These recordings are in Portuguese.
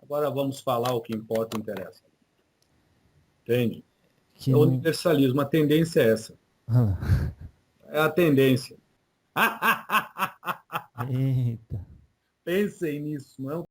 Agora vamos falar o que importa e interessa. Entende? Que É o não... universalismo. A tendência é essa. Ah, É a tendência. eita. Pensem nisso, não é?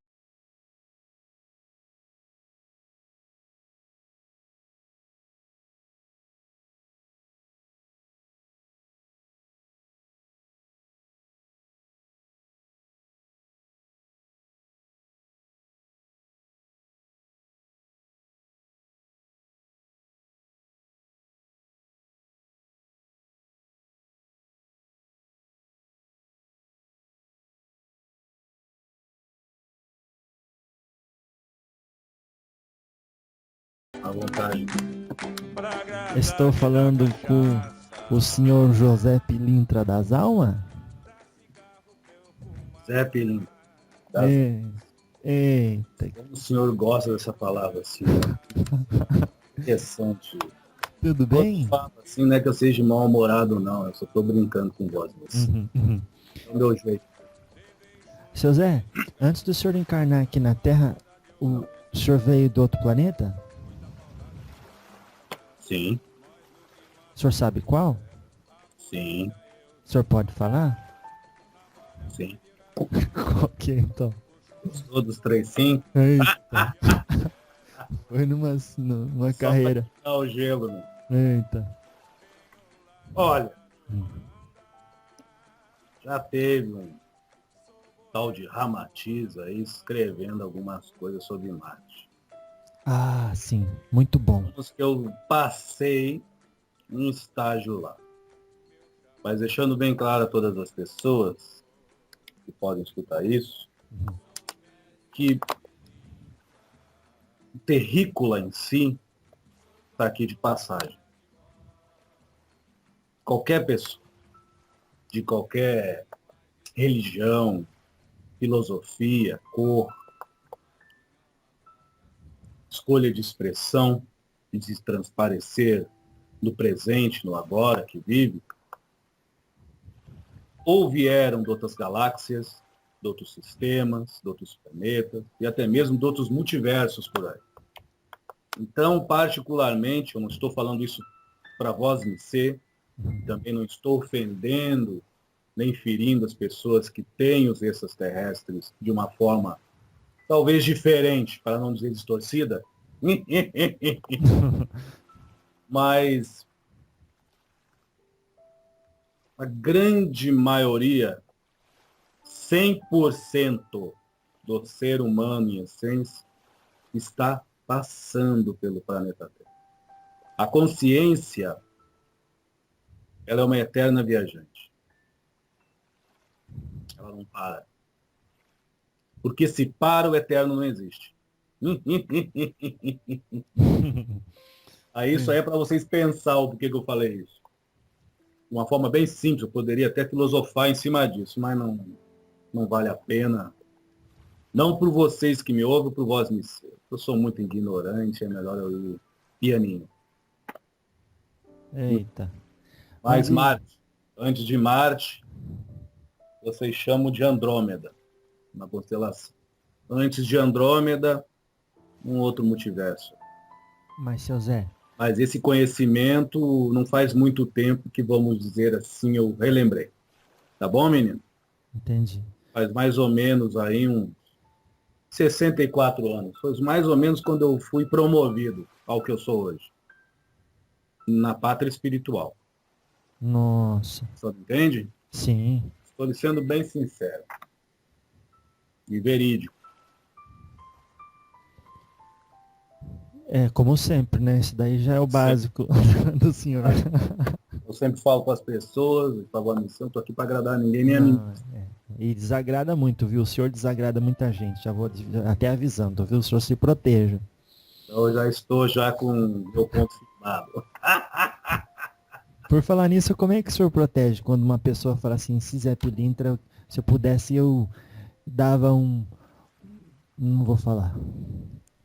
À vontade. Estou falando com o senhor José Pilintra das Almas? Zeppelin. Das... É, eita, Como o senhor gosta dessa palavra assim, né? Interessante. tudo Quando bem? fala assim, não é que eu seja mal-humorado, não. Eu só tô brincando com vocês. Uhum. É o meu jeito. Seu Zé, antes do senhor encarnar aqui na Terra, o senhor veio do outro planeta? Sim, O senhor sabe qual? sim, O senhor pode falar? sim. Qual que é, então? Gostou dos 3 sim? Eita, foi numa Só para carreira. tirar o gelo, né? Eita. Olha, já teve um tal de Ramatiz aí escrevendo algumas coisas sobre Marte. Ah, sim, muito bom. Digamos que eu passei um estágio lá. Mas deixando bem claro a todas as pessoas que podem escutar isso, que o terrícola em si está aqui de passagem. Qualquer pessoa, de qualquer religião, filosofia, cor, escolha de expressão, de se transparecer no presente, no agora que vive, ou vieram de outras galáxias, de outros sistemas, de outros planetas e até mesmo de outros multiversos por aí. Então, particularmente, eu não estou falando isso para vós me ser, também não estou ofendendo nem ferindo as pessoas que têm os extraterrestres de uma forma talvez diferente, para não dizer distorcida, mas a grande maioria, 100% do ser humano em essência, está passando pelo planeta Terra. A consciência, ela é uma eterna viajante. Ela não para. Porque se para, o eterno não existe. Aí isso aí é para vocês pensar o porquê que eu falei isso. De uma forma bem simples, eu poderia até filosofar em cima disso, mas não vale a pena. Não por vocês que me ouvem, por vós me ser. Eu sou muito ignorante, é melhor eu ir pianinho. Eita. Mas Mas e... Marte, antes de Marte, vocês chamam de Andrômeda, uma constelação. Antes de Andrômeda, um outro multiverso. Mas, seu Zé, Mas esse conhecimento não faz muito tempo que, vamos dizer assim, eu relembrei. Tá bom, menino? entendi. Faz mais ou menos aí uns 64 anos. Foi mais ou menos quando eu fui promovido ao que eu sou hoje. Na pátria espiritual. Nossa, Você entende? sim. Estou lhe sendo bem sincero. E verídico. É, como sempre, né? Isso daí já é o Sempre. básico do senhor. Eu sempre falo com as pessoas, para a missão, estou aqui para agradar ninguém, nem a mim. Não, é. E desagrada muito, viu? O senhor desagrada muita gente. Já vou até avisando, viu? O senhor se proteja. Então, eu já estou já com meu ponto firmado. Por falar nisso, como é que o senhor protege quando uma pessoa fala assim, se Zé Pilintra, se eu pudesse, eu dava um... Não vou falar.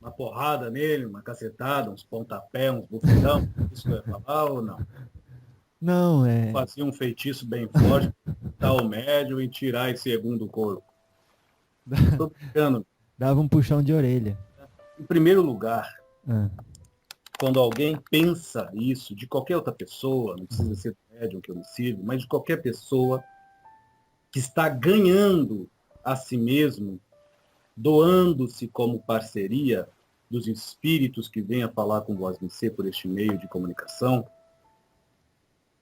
Uma porrada nele, uma cacetada, uns pontapés, uns bufetão. Isso que eu ia falar ou não? Não, é... Fazia um feitiço bem forte, dar o médio e tirar esse segundo corpo. Estou brincando. Dava um puxão de orelha. Em primeiro lugar, Ah, quando alguém pensa isso de qualquer outra pessoa, não precisa ser do médium que eu me sirvo, mas de qualquer pessoa que está ganhando a si mesmo, doando-se como parceria dos espíritos que vêm a falar com vós por este meio de comunicação,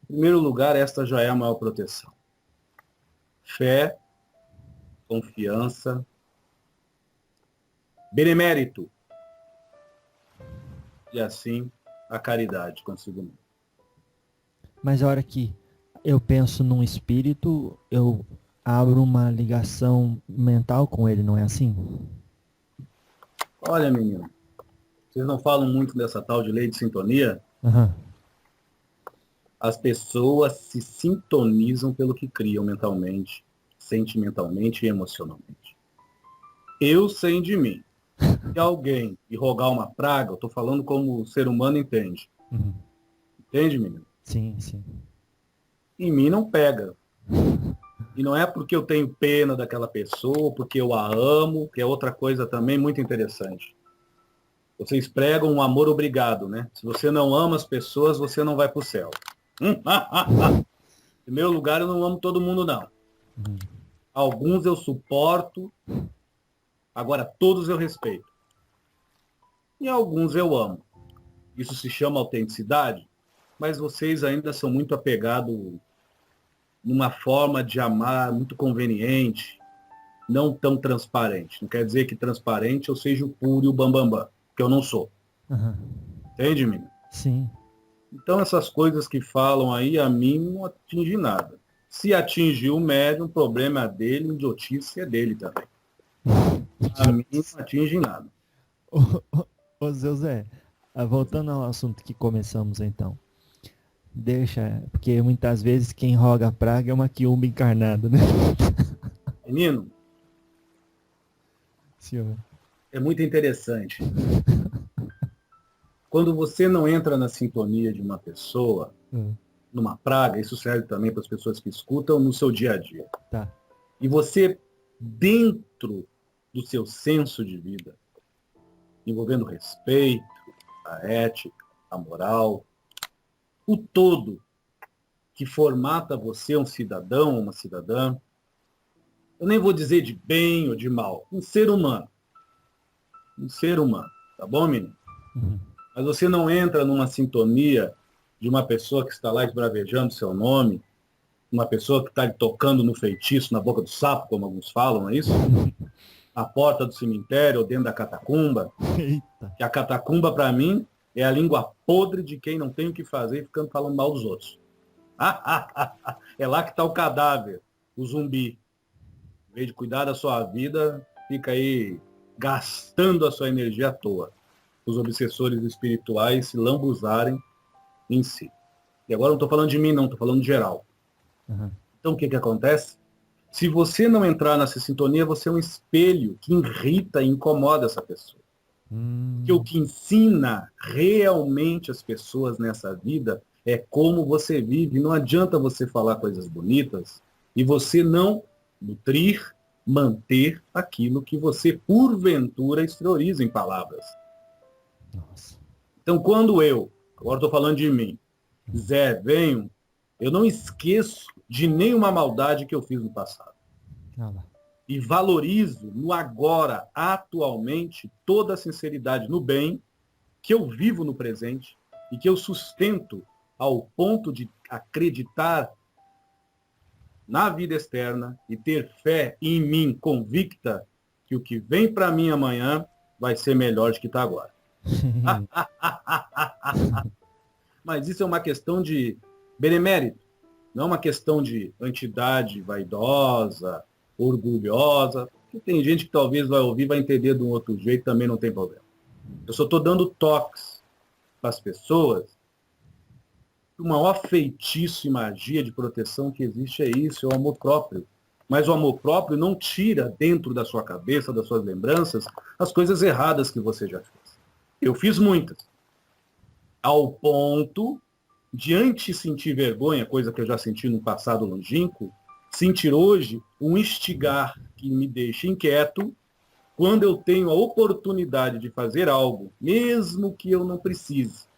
em primeiro lugar, esta já é a maior proteção. Fé, confiança, benemérito e assim a caridade consigo mesmo. mas a hora que eu penso num espírito, eu abro uma ligação mental com ele, não é assim? Olha, menino, vocês não falam muito dessa tal de lei de sintonia? Aham. As pessoas se sintonizam pelo que criam mentalmente, sentimentalmente e emocionalmente. Eu sei de mim. Se alguém me rogar uma praga, eu estou falando como o ser humano entende. Uhum. Entende, menino? Sim, sim. Em mim não pega. E não é porque eu tenho pena daquela pessoa, porque eu a amo, que é outra coisa também muito interessante. Vocês pregam um amor obrigado, né? Se você não ama as pessoas, você não vai para o céu. Em primeiro lugar, eu não amo todo mundo, não. Uhum. Alguns eu suporto, agora todos eu respeito. E alguns eu amo. Isso se chama autenticidade, mas vocês ainda são muito apegados numa forma de amar muito conveniente, não tão transparente. Não quer dizer que transparente eu seja o puro e o bambambam, que eu não sou. Aham. Entende, menino? Sim. Então essas coisas que falam aí, a mim não atinge nada. Se atingir o médium, o problema é dele, a idiotice é dele também. A mim não atinge nada. Ô, ô, ô, seu Zé, voltando ao assunto que começamos então. Deixa, porque muitas vezes quem roga a praga é uma quiumba encarnada, né? Menino, Senhor. é muito interessante. Quando você não entra na sintonia de uma pessoa, Hum, numa praga, isso serve também para as pessoas que escutam no seu dia a dia. tá. E você, dentro do seu senso de vida, envolvendo o respeito, a ética, a moral, o todo que formata você um cidadão ou uma cidadã, eu nem vou dizer de bem ou de mal, um ser humano. Um ser humano, tá bom, menino? Uhum. Mas você não entra numa sintonia de uma pessoa que está lá esbravejando seu nome, uma pessoa que está lhe tocando no feitiço, na boca do sapo, como alguns falam, não é isso? Na porta do cemitério ou dentro da catacumba. Eita. Que a catacumba, para mim, é a língua podre de quem não tem o que fazer e ficando falando mal dos outros. É lá que está o cadáver, o zumbi. Em vez de cuidar da sua vida, fica aí gastando a sua energia à toa. Os obsessores espirituais se lambuzarem em si. E agora não estou falando de mim, não, estou falando de geral. Uhum. Então, o que acontece? Se você não entrar nessa sintonia, você é um espelho que irrita e incomoda essa pessoa. Porque o que ensina realmente as pessoas nessa vida é como você vive. Não adianta você falar coisas bonitas e você não nutrir, manter aquilo que você, porventura, exterioriza em palavras. Nossa. Então, quando eu, agora estou falando de mim, Zé, venho, eu não esqueço de nenhuma maldade que eu fiz no passado. Ah lá. E valorizo no agora, atualmente, toda a sinceridade no bem que eu vivo no presente e que eu sustento ao ponto de acreditar na vida externa e ter fé em mim convicta que o que vem para mim amanhã vai ser melhor do que está agora. Mas isso é uma questão de benemérito, não é uma questão de entidade vaidosa, orgulhosa, que tem gente que talvez vai ouvir, vai entender de um outro jeito, também não tem problema. Eu só estou dando toques para as pessoas. O maior feitiço e magia de proteção que existe é isso, é o amor próprio. Mas o amor próprio não tira dentro da sua cabeça, das suas lembranças, as coisas erradas que você já fez. Eu fiz muitas. Ao ponto de, antes sentir vergonha, coisa que eu já senti no passado longínquo, sentir hoje um instigar que me deixa inquieto quando eu tenho a oportunidade de fazer algo, mesmo que eu não precise,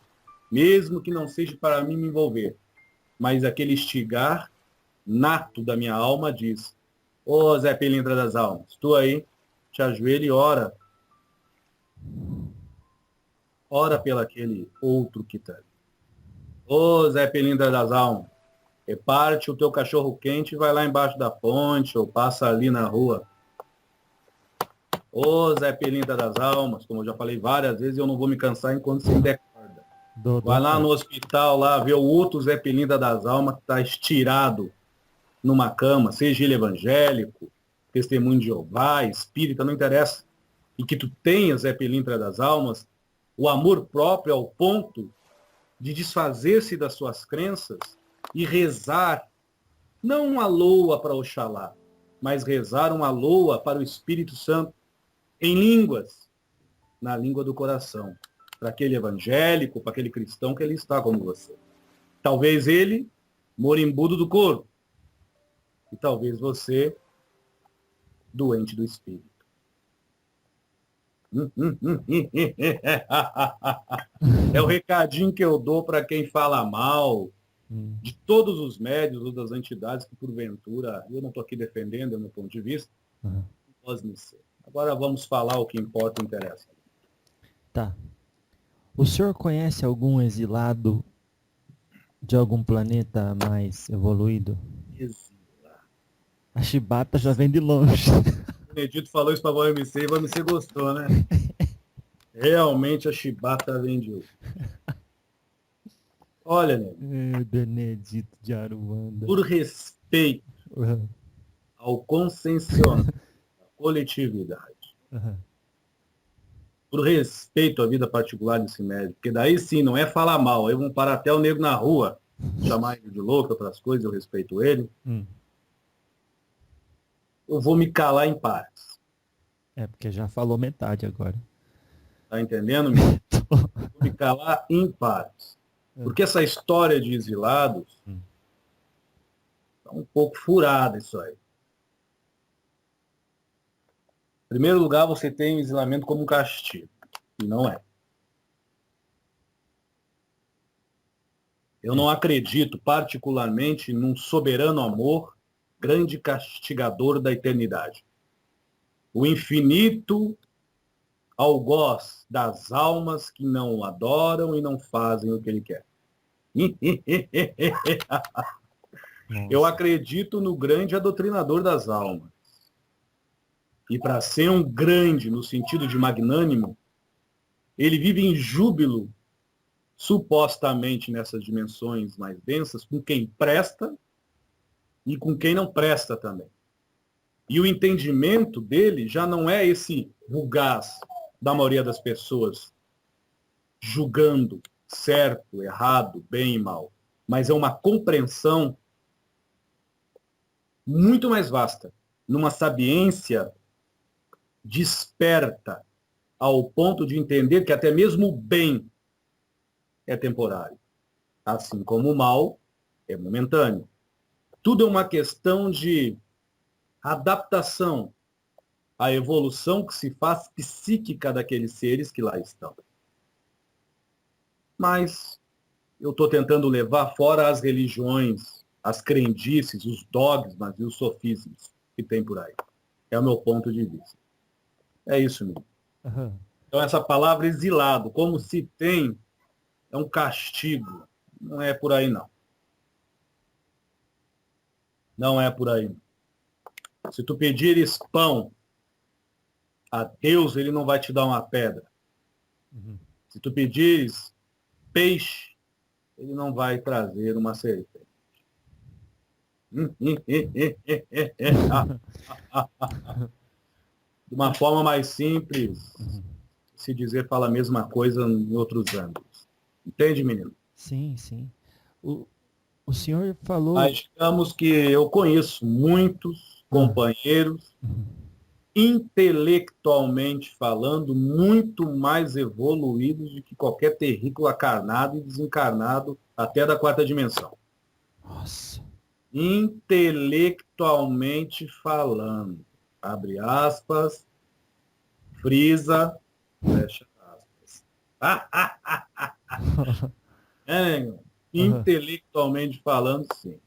mesmo que não seja para mim me envolver, mas aquele instigar nato da minha alma diz: ô Zé Pilintra das Almas, tu aí, te ajoelha e ora. Ora pelo aquele outro que está. Ô Zé Pilintra das Almas, reparte o teu cachorro quente e vai lá embaixo da ponte ou passa ali na rua. Ô Zé Pilintra das Almas, como eu já falei várias vezes, eu não vou me cansar enquanto você me der corda. Vai lá no hospital, lá, ver o outro Zé Pilintra das Almas que está estirado numa cama, seja ele evangélico, testemunho de Jeová, espírita, não interessa. E que tu tenhas, Zé Pilintra das Almas, o amor próprio ao ponto de desfazer-se das suas crenças e rezar, não uma loa para Oxalá, mas rezar uma loa para o Espírito Santo, em línguas, na língua do coração, para aquele evangélico, para aquele cristão que ele está como você. Talvez ele, morimbudo do corpo, e talvez você, doente do espírito. É o recadinho que eu dou para quem fala mal de todos os médios ou das entidades que, porventura, eu não estou aqui defendendo, é o meu ponto de vista, pode me ser. Agora vamos falar o que importa e interessa. Tá. O senhor conhece algum exilado de algum planeta mais evoluído? Exilado. A chibata já vem de longe. O Benedito falou isso para o MC e o MC gostou, né? Realmente a chibata vem de hoje. Olha, né? Benedito de Aruanda. Por respeito ao consensionamento da coletividade, por respeito à vida particular desse médico, porque daí sim, não é falar mal, aí vão parar até o nego na rua, chamar ele de louco, outras coisas, eu respeito ele. Eu vou me calar em paz. É, porque já falou metade agora. Tá entendendo, meu? Vou me calar em paz. Porque essa história de exilados tá um pouco furada isso aí. Em primeiro lugar, você tem o exilamento como um castigo. E não é. Eu não acredito particularmente num soberano amor, grande castigador da eternidade. O infinito algoz das almas que não o adoram e não fazem o que ele quer. Eu acredito no grande adotrinador das almas. E para ser um grande, no sentido de magnânimo, ele vive em júbilo, supostamente nessas dimensões mais densas, com quem presta e com quem não presta também. E o entendimento dele já não é esse vulgaz da maioria das pessoas, julgando certo, errado, bem e mal, mas é uma compreensão muito mais vasta, numa sapiência desperta ao ponto de entender que até mesmo o bem é temporário, assim como o mal é momentâneo. Tudo é uma questão de adaptação à evolução que se faz psíquica daqueles seres que lá estão. Mas eu estou tentando levar fora as religiões, as crendices, os dogmas e os sofismas que tem por aí. É o meu ponto de vista. É isso mesmo. Então essa palavra exilado, como se tem, é um castigo. Não é por aí, não. Não é por aí. Se tu pedires pão a Deus, ele não vai te dar uma pedra. Se tu pedires peixe, ele não vai trazer uma serpente. De uma forma mais simples, se dizer fala a mesma coisa em outros âmbitos. Entende, menino? Sim, sim. O senhor falou... Mas digamos que eu conheço muitos companheiros, intelectualmente falando, muito mais evoluídos do que qualquer terrícola carnado e desencarnado até da quarta dimensão. Nossa. Intelectualmente falando, abre aspas, Frisa, fecha aspas. É, intelectualmente falando, sim.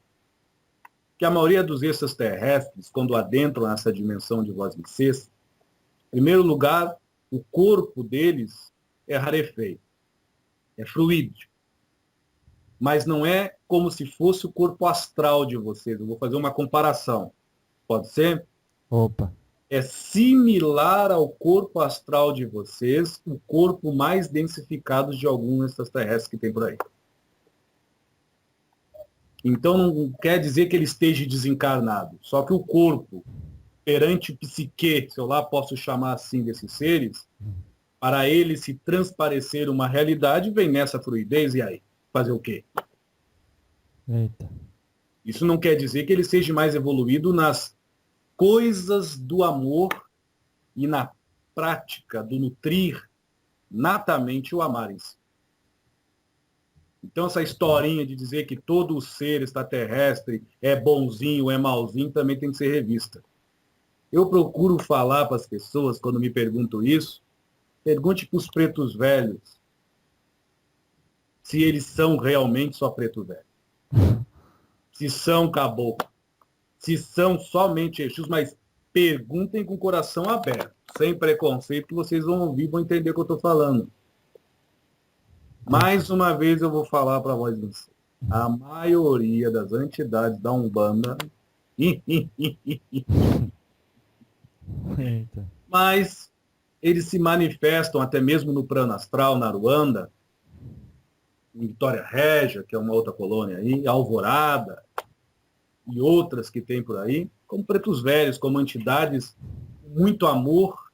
Que a maioria dos extraterrestres, quando adentram essa dimensão de vozes, em primeiro lugar, o corpo deles é rarefeito, é fluídico. Mas não é como se fosse o corpo astral de vocês. Eu vou fazer uma comparação. Pode ser? Opa. É similar ao corpo astral de vocês, o corpo mais densificado de algum extraterrestre que tem por aí. Então não quer dizer que ele esteja desencarnado. Só que o corpo, perante o psique, se eu lá posso chamar assim desses seres, para ele se transparecer uma realidade, vem nessa fluidez, e aí? Fazer o quê? Eita. Isso não quer dizer que ele seja mais evoluído nas coisas do amor e na prática do nutrir natamente o amar em si. Então essa historinha de dizer que todo ser extraterrestre é bonzinho, é malzinho, também tem que ser revista. Eu procuro falar para as pessoas, quando me perguntam isso, pergunte para os pretos velhos se eles são realmente só preto velho. Se são caboclo. Se são somente Exus, mas perguntem com o coração aberto, sem preconceito, que vocês vão ouvir, vão entender o que eu estou falando. Mais uma vez eu vou falar para vocês. A maioria das entidades da Umbanda Eita. mas eles se manifestam até mesmo no plano astral, na Ruanda, em Vitória Régia, que é uma outra colônia aí, Alvorada e outras que tem por aí, como pretos velhos, como entidades com muito amor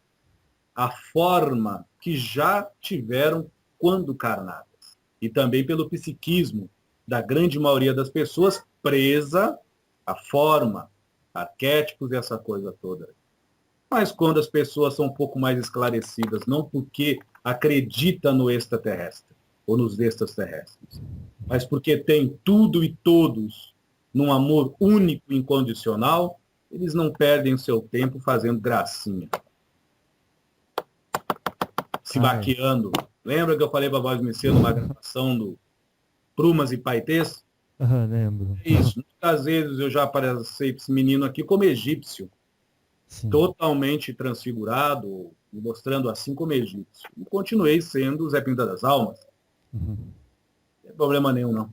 à forma que já tiveram quando carnadas. E também pelo psiquismo da grande maioria das pessoas presa à forma, arquétipos e essa coisa toda. Mas quando as pessoas são um pouco mais esclarecidas, não porque acredita no extraterrestre ou nos extraterrestres, mas porque tem tudo e todos num amor único e incondicional, eles não perdem o seu tempo fazendo gracinha. Se baqueando. Lembra que eu falei para Voz Messias numa gravação do Prumas e Paetês? Lembro. É isso. Muitas vezes eu já apareci esse menino aqui como egípcio. Sim. Totalmente transfigurado, me mostrando assim como egípcio. E continuei sendo o Zé Pinta das Almas. Uhum. Não tem problema nenhum, não.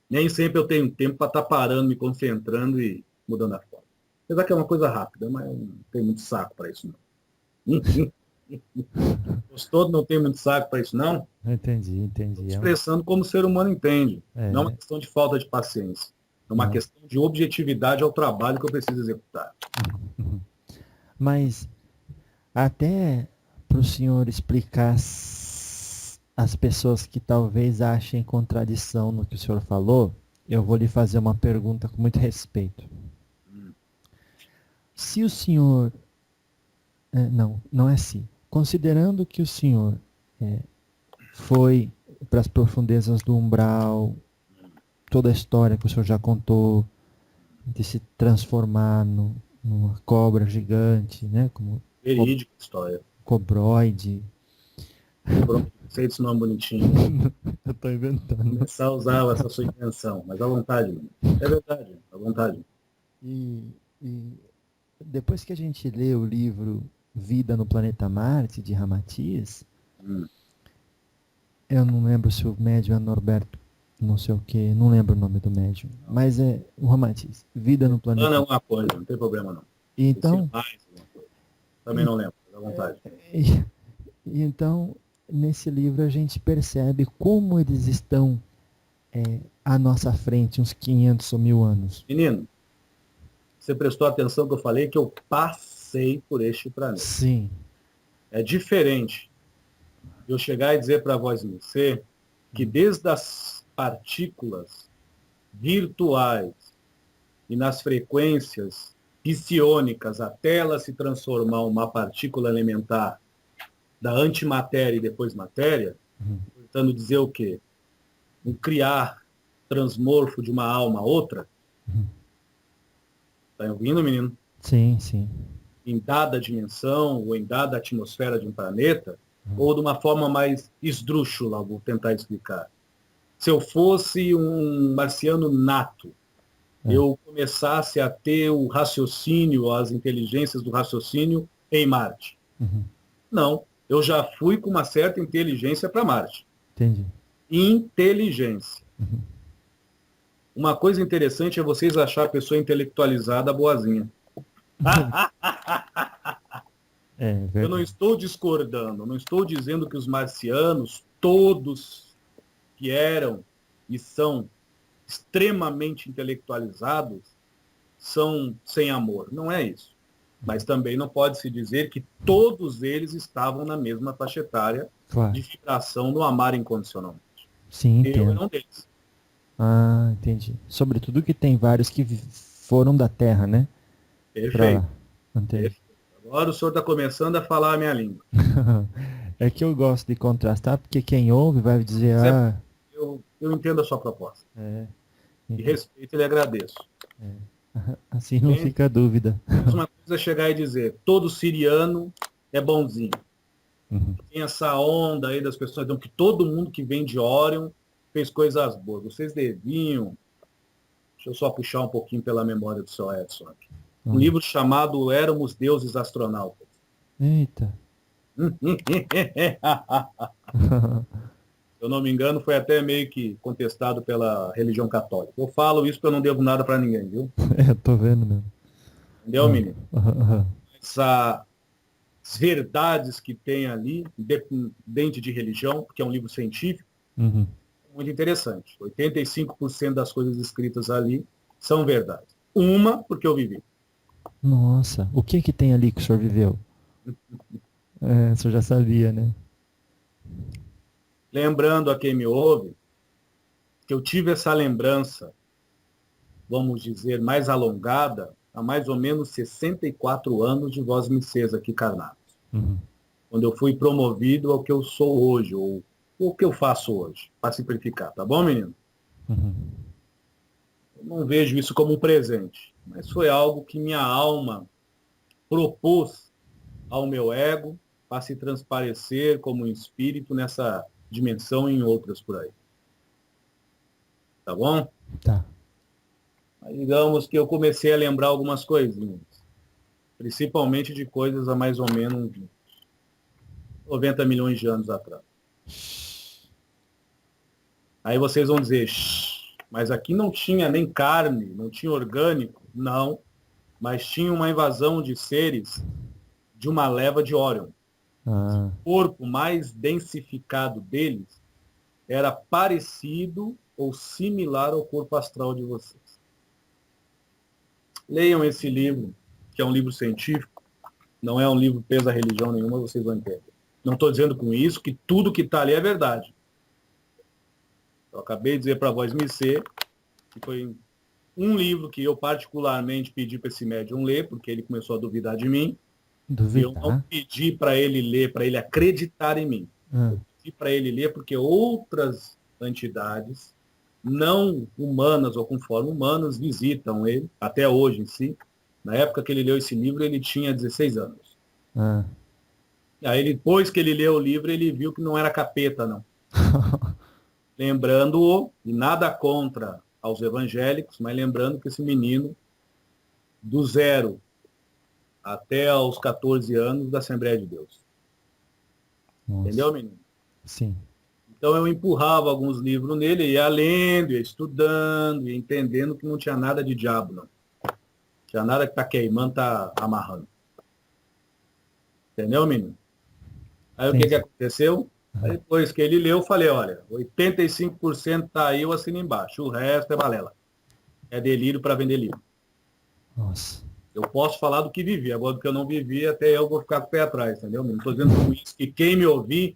Nem sempre eu tenho tempo para estar parando, me concentrando e mudando a forma. Apesar que é uma coisa rápida, mas não tem muito saco para isso, não. Gostou? Não tem muito saco para isso, não? Entendi. Expressando como o ser humano entende. Não é uma questão de falta de paciência. É uma questão de objetividade ao trabalho que eu preciso executar. Uhum. Mas até para o senhor explicar as pessoas que talvez achem contradição no que o senhor falou, eu vou lhe fazer uma pergunta com muito respeito. Se o senhor... não é se. Considerando que o senhor foi para as profundezas do umbral, toda a história que o senhor já contou, de se transformar numa cobra gigante, né? Como verídica história. Cobroide. Sei desse nome bonitinho. Eu tô inventando. Começar a usar essa sua invenção, mas à vontade, mano. É verdade, à vontade. E depois que a gente lê o livro Vida no Planeta Marte, de Ramatiz, eu não lembro se o médium é Norberto, não sei o que, não lembro o nome do médium, mas é o Ramatiz, Vida no Planeta Marte. Não é uma coisa, não tem problema não. Então, também não lembro, à vontade. Então, nesse livro a gente percebe como eles estão à nossa frente, uns 500 ou 1000 anos. Menino, você prestou atenção que eu falei que eu passei por este planeta. Sim. É diferente eu chegar e dizer para a Voz Mercê que desde as partículas virtuais e nas frequências psiônicas até ela se transformar uma partícula elementar da antimatéria e depois matéria, tentando dizer o quê? Um criar transmorfo de uma alma a outra. Está ouvindo, menino? Sim, sim. em dada dimensão ou em dada atmosfera de um planeta, ou de uma forma mais esdrúxula, vou tentar explicar. Se eu fosse um marciano nato, eu começasse a ter o raciocínio, as inteligências do raciocínio em Marte. Uhum. Não, eu já fui com uma certa inteligência para Marte. Entendi. Inteligência. Uhum. Uma coisa interessante é vocês achar a pessoa intelectualizada boazinha. É Eu não verdade. estou discordando, não estou dizendo que os marcianos, todos que eram e são extremamente intelectualizados, são sem amor. Não é isso. Mas também não pode se dizer que todos eles estavam na mesma faixa etária Claro. de vibração no amar incondicionalmente. Sim, Eu entendo. era um deles. Ah, entendi. Sobretudo que tem vários que foram da Terra, né? Pra Perfeito. lá. Entendi. Perfeito. Agora o senhor está começando a falar a minha língua. É que eu gosto de contrastar, porque quem ouve vai dizer, Mas ah, eu entendo a sua proposta. é, E então, respeito e lhe agradeço. assim não Entende? fica dúvida. Mas uma coisa é chegar e dizer, todo siriano é bonzinho. Uhum. Tem essa onda aí das pessoas, então, que todo mundo que vem de Órion fez coisas boas. Vocês deviam, deixa eu só puxar um pouquinho pela memória do seu Edson aqui. Um livro chamado Éramos Deuses Astronautas. Eita. Se eu não me engano, foi até meio que contestado pela religião católica. Eu falo isso porque eu não devo nada para ninguém, viu? É, tô vendo mesmo. Entendeu, menino? Aham. Essas verdades que tem ali, independente de religião, porque é um livro científico, Uhum. muito interessante. 85% das coisas escritas ali são verdade. Uma, porque eu vivi. Nossa, o que que tem ali que o senhor viveu? É, o senhor já sabia, né? Lembrando a quem me ouve, que eu tive essa lembrança, vamos dizer, mais alongada, há mais ou menos 64 anos de Vós Missês aqui encarnados. Uhum. Quando eu fui promovido ao que eu sou hoje, ou o que eu faço hoje, para simplificar, tá bom, menino? Uhum. Eu não vejo isso como um presente, mas foi algo que minha alma propôs ao meu ego para se transparecer como um espírito nessa dimensão e em outras por aí. Tá bom? Tá. Aí, digamos que eu comecei a lembrar algumas coisinhas, principalmente de coisas há mais ou menos 90 milhões de anos atrás. Aí vocês vão dizer, mas aqui não tinha nem carne, não tinha orgânico. Não, mas tinha uma invasão de seres de uma leva de Órion. Ah, O corpo mais densificado deles era parecido ou similar ao corpo astral de vocês. Leiam esse livro, que é um livro científico, não é um livro preso a religião nenhuma, vocês vão entender. Não estou dizendo com isso que tudo que está ali é verdade. Eu acabei de dizer para a Voz Missê, que foi um livro que eu particularmente pedi para esse médium ler, porque ele começou a duvidar de mim, e eu não duvidar? pedi para ele ler, para ele acreditar em mim. Ah, Eu pedi para ele ler porque outras entidades não humanas ou com forma humanas visitam ele, até hoje em si. Na época que ele leu esse livro, ele tinha 16 anos. ah. E aí, depois que ele leu o livro, ele viu que não era capeta, não. Lembrando-o, e nada contra aos evangélicos, mas lembrando que esse menino, do zero até aos 14 anos, da Assembleia de Deus. Nossa, Entendeu, menino? sim. Então eu empurrava alguns livros nele, ia lendo, ia estudando, ia entendendo que não tinha nada de diabo, não. Tinha nada que tá queimando, tá amarrando. Entendeu, menino? Aí o que que Entendi. aconteceu? Aí Aham. depois que ele leu, eu falei, olha, 85% tá aí, eu assino embaixo. O resto é balela. É delírio para vender livro. Nossa. Eu posso falar do que vivi, agora do que eu não vivi, até eu vou ficar com o pé atrás, entendeu? Não estou dizendo com isso que quem me ouvir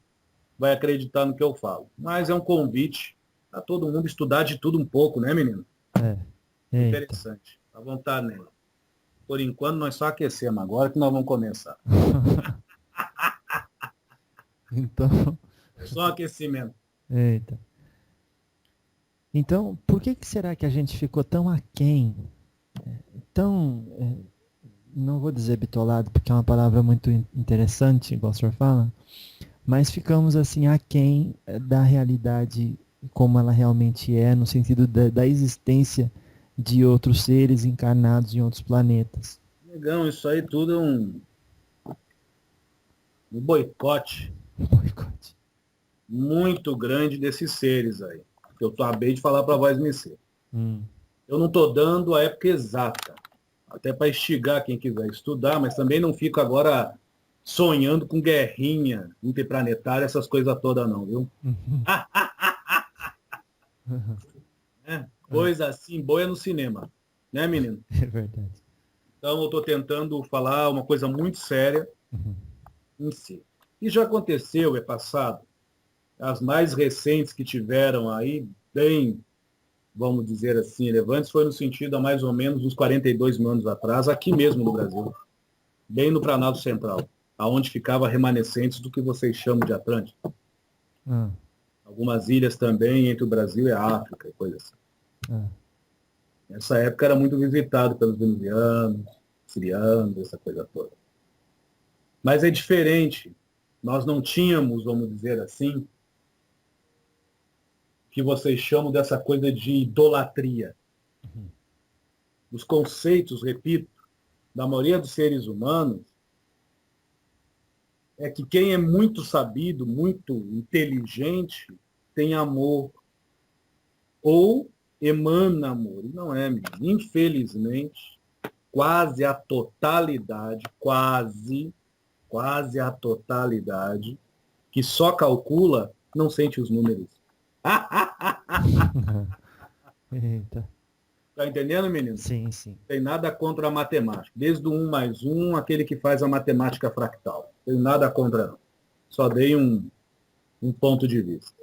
vai acreditar no que eu falo. Mas é um convite a todo mundo estudar de tudo um pouco, né, menino? É. Eita. Interessante. À vontade, né? Por enquanto, nós só aquecemos. Agora que nós vamos começar. Então, É só um aquecimento. eita. Então, por que que será que a gente ficou tão aquém, tão não vou dizer bitolado, porque é uma palavra muito interessante, igual o senhor fala, mas ficamos assim aquém da realidade como ela realmente é, no sentido da existência de outros seres encarnados em outros planetas. Negão, isso aí tudo é um boicote Boicote. muito grande desses seres aí, que eu acabei de falar para a voz MC. Hum. Eu não estou dando a época exata, até para instigar quem quiser estudar, mas também não fico agora sonhando com guerrinha interplanetária, essas coisas todas não, viu? Uhum. É, Ah, coisa assim, boa no cinema, né, menino? é verdade. Então eu estou tentando falar uma coisa muito séria Uhum. em si. E já aconteceu, é passado, as mais recentes que tiveram aí, bem, vamos dizer assim, relevantes, foi no sentido há mais ou menos uns 42 mil anos atrás, aqui mesmo no Brasil, bem no Planalto Central, aonde ficava remanescentes do que vocês chamam de Atlântico. Ah, Algumas ilhas também entre o Brasil e a África, e coisa assim. ah. Nessa época era muito visitado pelos venezianos, sirianos, essa coisa toda. Mas é diferente. Nós não tínhamos, vamos dizer assim, que vocês chamam dessa coisa de idolatria. Uhum. Os conceitos, repito, da maioria dos seres humanos é que quem é muito sabido, muito inteligente, tem amor ou emana amor. E não é, menino. Infelizmente, quase a totalidade, que só calcula, não sente os números. Eita. Tá entendendo, menino? Sim, sim. Tem nada contra a matemática. Desde o 1 mais 1, aquele que faz a matemática fractal. Tem nada contra, não. Só dei um ponto de vista.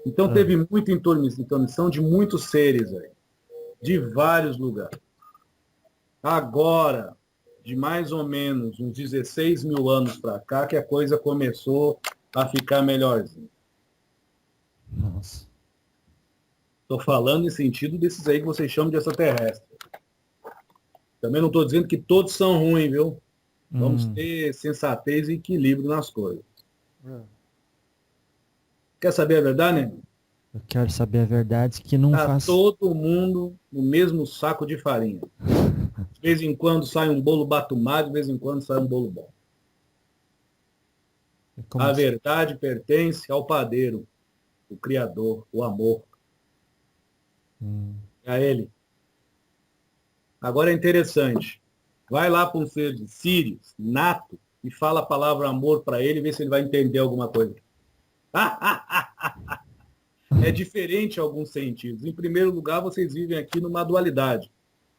Então Ah, teve muita intermissão de muitos seres aí, de vários lugares. Agora, de mais ou menos uns 16 mil anos para cá, que a coisa começou a ficar melhorzinha. nossa. Estou falando em sentido desses aí que vocês chamam de extraterrestres. Também não estou dizendo que todos são ruins, viu? Vamos Hum. ter sensatez e equilíbrio nas coisas. Ah. Quer saber a verdade, né? Eu quero saber a verdade que não Tá faz. todo mundo no mesmo saco de farinha. De vez em quando sai um bolo batumado, de vez em quando sai um bolo bom. Como A assim? verdade pertence ao padeiro, o Criador, o amor. Hum. É a ele. Agora é interessante. Vai lá para um ser de Sírios, nato, e fala a palavra amor para ele e vê se ele vai entender alguma coisa. É diferente em alguns sentidos. Em primeiro lugar, vocês vivem aqui numa dualidade.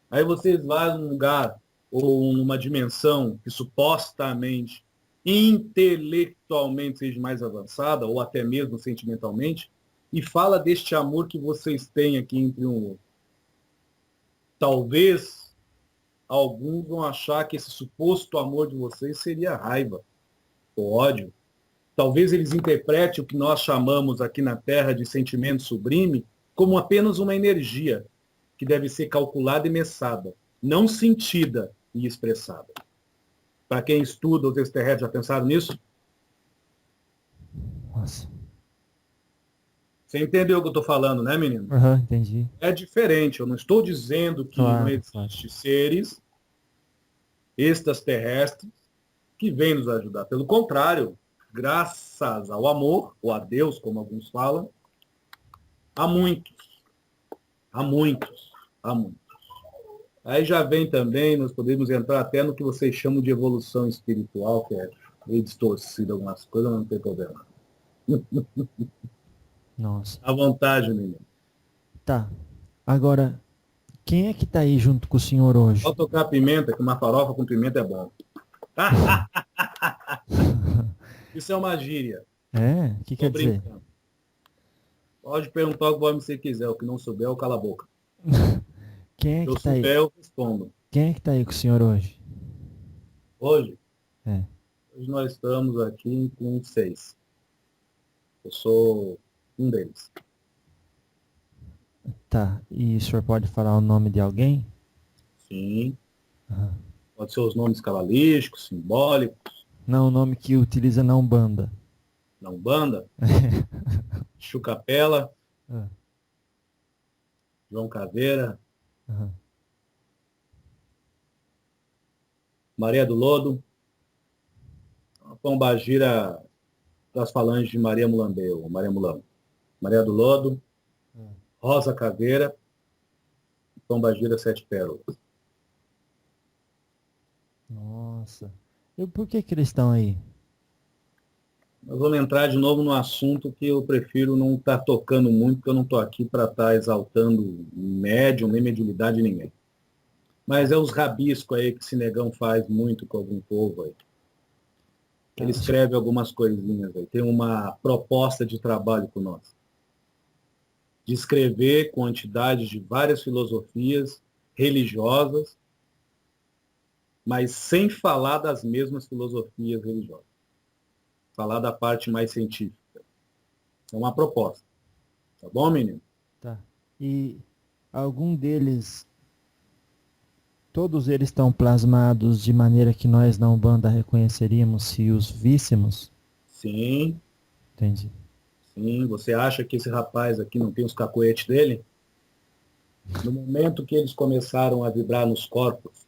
Aí vocês vão num lugar ou numa dimensão que supostamente, intelectualmente seja mais avançada, ou até mesmo sentimentalmente, e fala deste amor que vocês têm aqui entre um outro. Talvez alguns vão achar que esse suposto amor de vocês seria raiva ou ódio. Talvez eles interpretem o que nós chamamos aqui na Terra de sentimento sublime como apenas uma energia que deve ser calculada e messada, não sentida e expressada. Para quem estuda os extraterrestres, já pensaram nisso? Nossa. Você entendeu o que eu estou falando, né, menino? Aham, entendi. É diferente. Eu não estou dizendo que não Claro, claro. existem seres extraterrestres que vêm nos ajudar. Pelo contrário, graças ao amor, ou a Deus, como alguns falam, há muitos, há muitos, há muitos. Aí já vem também, nós podemos entrar até no que vocês chamam de evolução espiritual, que é meio distorcido algumas coisas, mas não tem problema. Nossa. À vontade, menino. Tá. Agora, quem é que tá aí junto com o senhor hoje? Pode tocar pimenta, que uma farofa com pimenta é bom. Isso é uma gíria. É? O que Estou quer dizer? brincando. Pode perguntar o que você quiser. O que não souber, eu cala a boca. Quem é Se eu que tá aí? souber, eu respondo. Quem é que tá aí com o senhor hoje? Hoje, É. hoje nós estamos aqui com 6. Eu sou um deles. Tá. E o senhor pode falar o nome de alguém? Sim. Aham. Pode ser os nomes cabalísticos, simbólicos, Não, o nome que utiliza na Umbanda. na Umbanda, Chucapela, Ah, João Caveira, aham. Maria do Lodo, a Pombagira das falanges de Maria Mulambeu, Maria Mulambo. Maria do Lodo, Ah. Rosa Caveira, Pombagira Sete Pérolas. Nossa. E por que que eles estão aí? Nós vamos entrar de novo no assunto que eu prefiro não estar tocando muito, porque eu não estou aqui para estar exaltando médium, nem mediunidade de ninguém. Mas é os rabiscos aí que esse negão faz muito com algum povo aí. Ele Tá. escreve algumas coisinhas aí. Tem uma proposta de trabalho com nós. De escrever quantidades de várias filosofias religiosas, mas sem falar das mesmas filosofias religiosas. Falar da parte mais científica. É uma proposta. Tá bom, menino? Tá. E algum deles, todos eles estão plasmados de maneira que nós na Umbanda reconheceríamos se os víssemos? Sim, Entendi. sim. Você acha que esse rapaz aqui não tem os cacoetes dele? No momento que eles começaram a vibrar nos corpos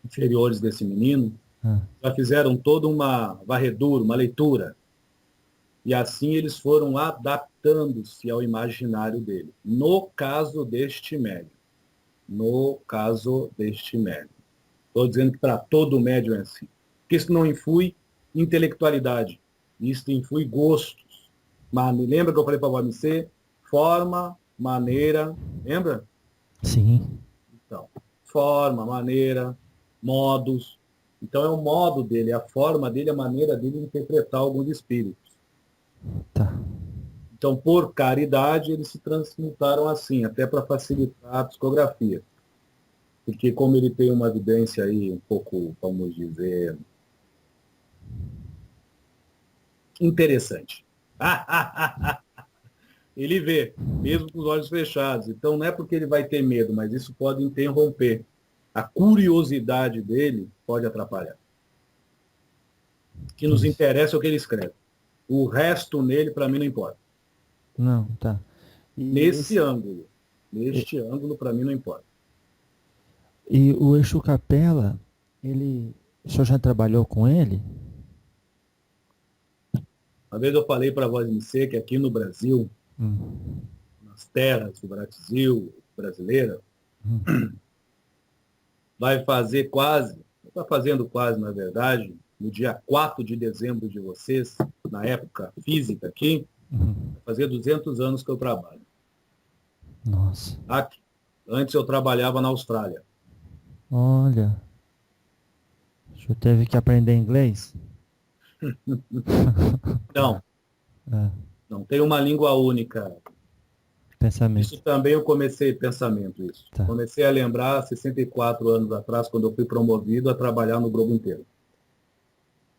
inferiores desse menino, Ah, já fizeram toda uma varredura, uma leitura. E assim eles foram adaptando-se ao imaginário dele. No caso deste médium. No caso deste médium. Estou dizendo que para todo médium é assim. Porque isso não influi intelectualidade. Isso influi gostos. Mas lembra que eu falei para o OMC? Forma, maneira. Lembra? sim. Então, forma, maneira, modos. Então é o modo dele, a forma dele, a maneira dele de interpretar alguns espíritos. Tá. Então, por caridade, eles se transmutaram assim, até para facilitar a psicografia. Porque como ele tem uma evidência aí um pouco, vamos dizer, interessante. Ele vê, mesmo com os olhos fechados. Então, não é porque ele vai ter medo, mas isso pode interromper. A curiosidade dele pode atrapalhar. O que nos Entendi. interessa é o que ele escreve. O resto nele, para mim, não importa. Não, tá. E Nesse esse, ângulo. e, Neste ângulo, para mim, não importa. e o Exu Capela, ele, o senhor já trabalhou com ele? Uma vez eu falei para a Voz MC que aqui no Brasil, Hum, nas terras do Brasil brasileira, hum, vai fazer quase, está fazendo quase, na verdade, no dia 4 de dezembro de vocês, na época física aqui, hum. vai fazer 200 anos que eu trabalho. Nossa. Aqui. Antes eu trabalhava na Austrália. Olha, o senhor teve que aprender inglês? Não, É, não tem uma língua única. Isso pensamento. também eu comecei pensamento, isso. Tá. Comecei a lembrar 64 anos atrás, quando eu fui promovido a trabalhar no globo inteiro.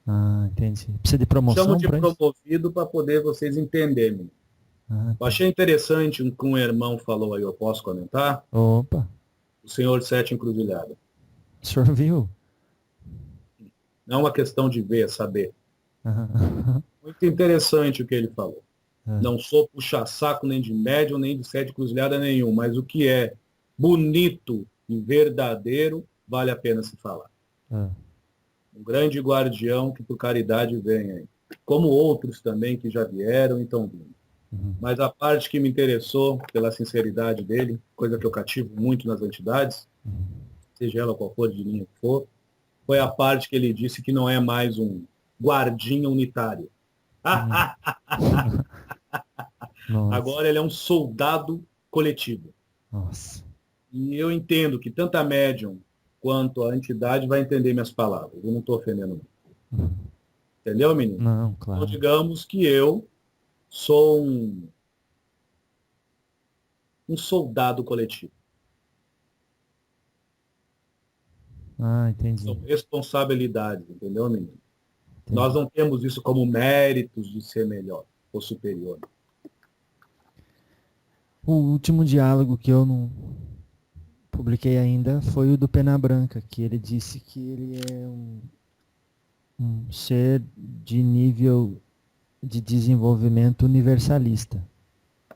Ah, entendi. Precisa de Chamo promoção de para isso? promovido para poder vocês entenderem. Ah, Eu tá. achei interessante o que um irmão falou aí, eu posso comentar? Opa, O senhor Sete Encruzilhada. o senhor viu? Não é uma questão de ver, é saber. Ah, Muito interessante o que ele falou. ah, Não sou puxa-saco nem de médium, nem de sete cruzilhada nenhum, mas o que é bonito e verdadeiro vale a pena se falar. ah. Um grande guardião que por caridade vem aí. Como outros também que já vieram e estão vindo. Uhum, Mas a parte que me interessou pela sinceridade dele, coisa que eu cativo muito nas entidades, uhum. seja ela qual for de linha que for, foi a parte que ele disse que não é mais um guardinha unitário. Hum. Nossa, Agora ele é um soldado coletivo. nossa. E eu entendo que tanto a médium quanto a entidade vai entender minhas palavras. Eu não estou ofendendo. Uhum. Entendeu, menino? Não, Então, claro. digamos que eu sou um soldado coletivo. Ah, entendi. São responsabilidades, entendeu, menino? Nós Entendi. não temos isso como méritos de ser melhor ou superior. O último diálogo que eu não publiquei ainda foi o do Pena Branca, que ele disse que ele é um ser de nível de desenvolvimento universalista.